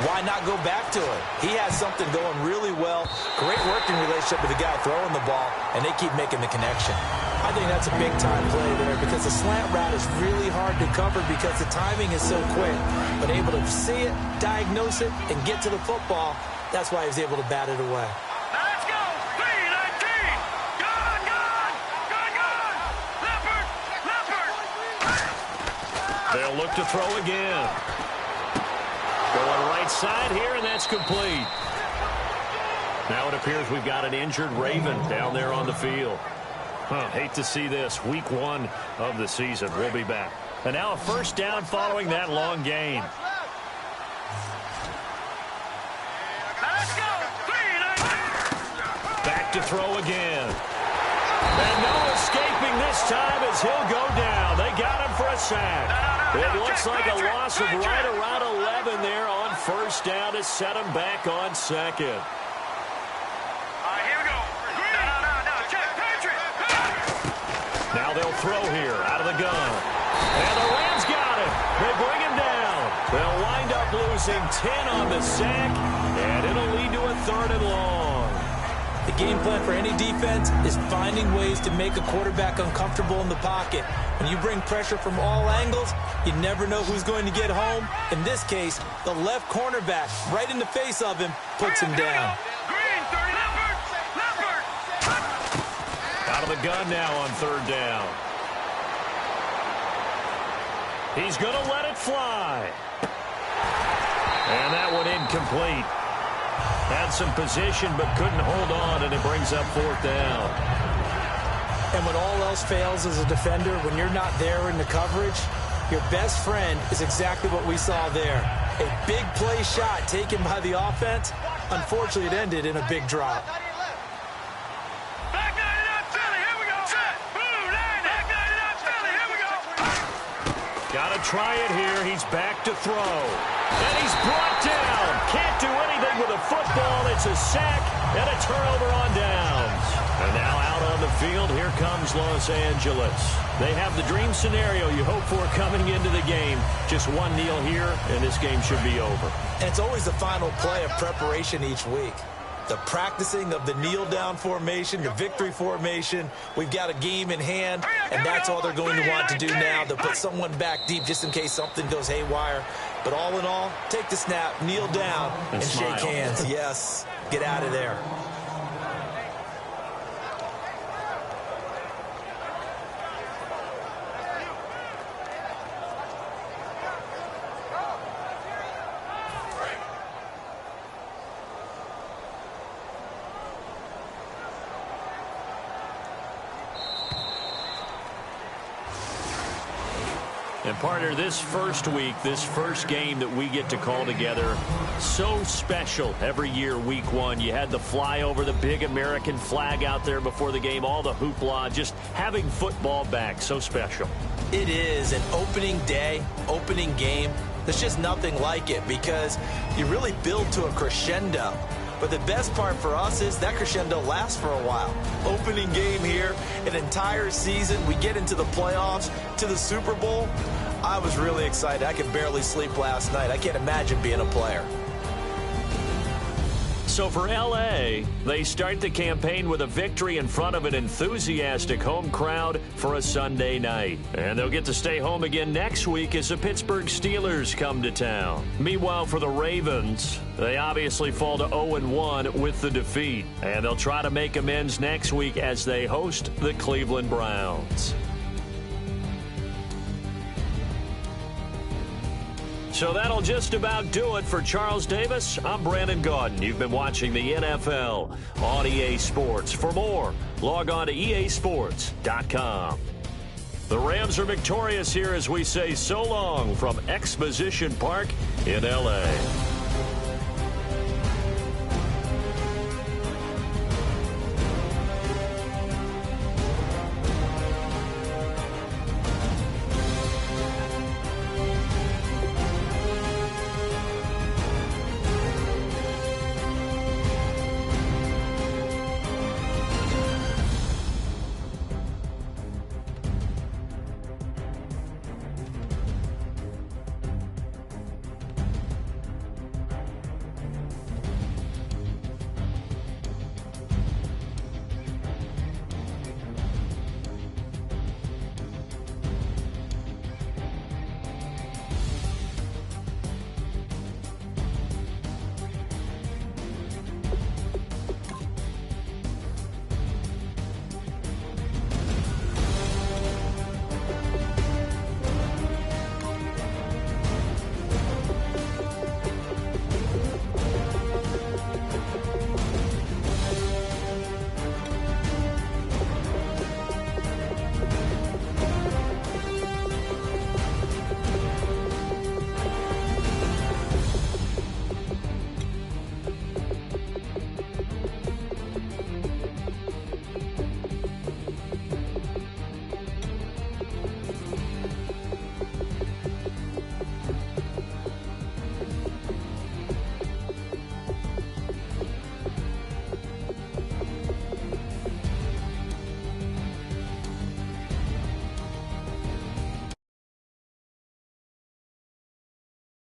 why not go back to it? He has something going really well. Great working relationship with the guy throwing the ball, and they keep making the connection. I think that's a big-time play there because the slant route is really hard to cover because the timing is so quick. But able to see it, diagnose it, and get to the football, that's why he was able to bat it away. Let's go! B-19! Good! Leopard! They'll look to throw again. Going right side here, and that's complete. Now it appears we've got an injured Raven down there on the field. Hate to see this. Week 1 of the season. We'll be back. And now a first down following that long gain. Let's go! to throw again. And no escaping this time as he'll go down. They got him for a sack. It looks like a loss of right around 11 there on first down to set him back on second. Here we go. Now they'll throw here out of the gun. And the Rams got him. They bring him down. They'll wind up losing 10 on the sack, and it'll lead to a 3rd and long. The game plan for any defense is finding ways to make a quarterback uncomfortable in the pocket. When you bring pressure from all angles, you never know who's going to get home. In this case, the left cornerback, right in the face of him, puts him down. Out of the gun now on 3rd down. He's going to let it fly. And that one incomplete. Had some position but couldn't hold on, and it brings up 4th down. And when all else fails as a defender, when you're not there in the coverage, your best friend is exactly what we saw there. A big play shot taken by the offense. Unfortunately, it ended in a big drop. Got to try it here. He's back to throw. And he's brought down. Can't do anything with a football. It's a sack and a turnover on downs. And now out on the field, here comes Los Angeles. They have the dream scenario you hope for coming into the game. Just one kneel here, and this game should be over. And it's always the final play of preparation each week. The practicing of the kneel-down formation, the victory formation. We've got a game in hand, and that's all they're going to want to do now. They'll put someone back deep just in case something goes haywire. But all in all, take the snap, kneel down, and shake hands. Yes, get out of there. And partner, this first week, this first game that we get to call together, so special every year, week 1. You had the flyover, the big American flag out there before the game, all the hoopla, just having football back, so special. It is an opening day, opening game. There's just nothing like it because you really build to a crescendo. But the best part for us is that crescendo lasts for a while. Opening game here, an entire season. We get into the playoffs, to the Super Bowl. I was really excited. I could barely sleep last night. I can't imagine being a player. So for L.A., they start the campaign with a victory in front of an enthusiastic home crowd for a Sunday night. And they'll get to stay home again next week as the Pittsburgh Steelers come to town. Meanwhile, for the Ravens, they obviously fall to 0-1 with the defeat. And they'll try to make amends next week as they host the Cleveland Browns. So that'll just about do it for Charles Davis. I'm Brandon Gaudin. You've been watching the NFL on EA Sports. For more, log on to easports.com. The Rams are victorious here as we say so long from Exposition Park in L.A.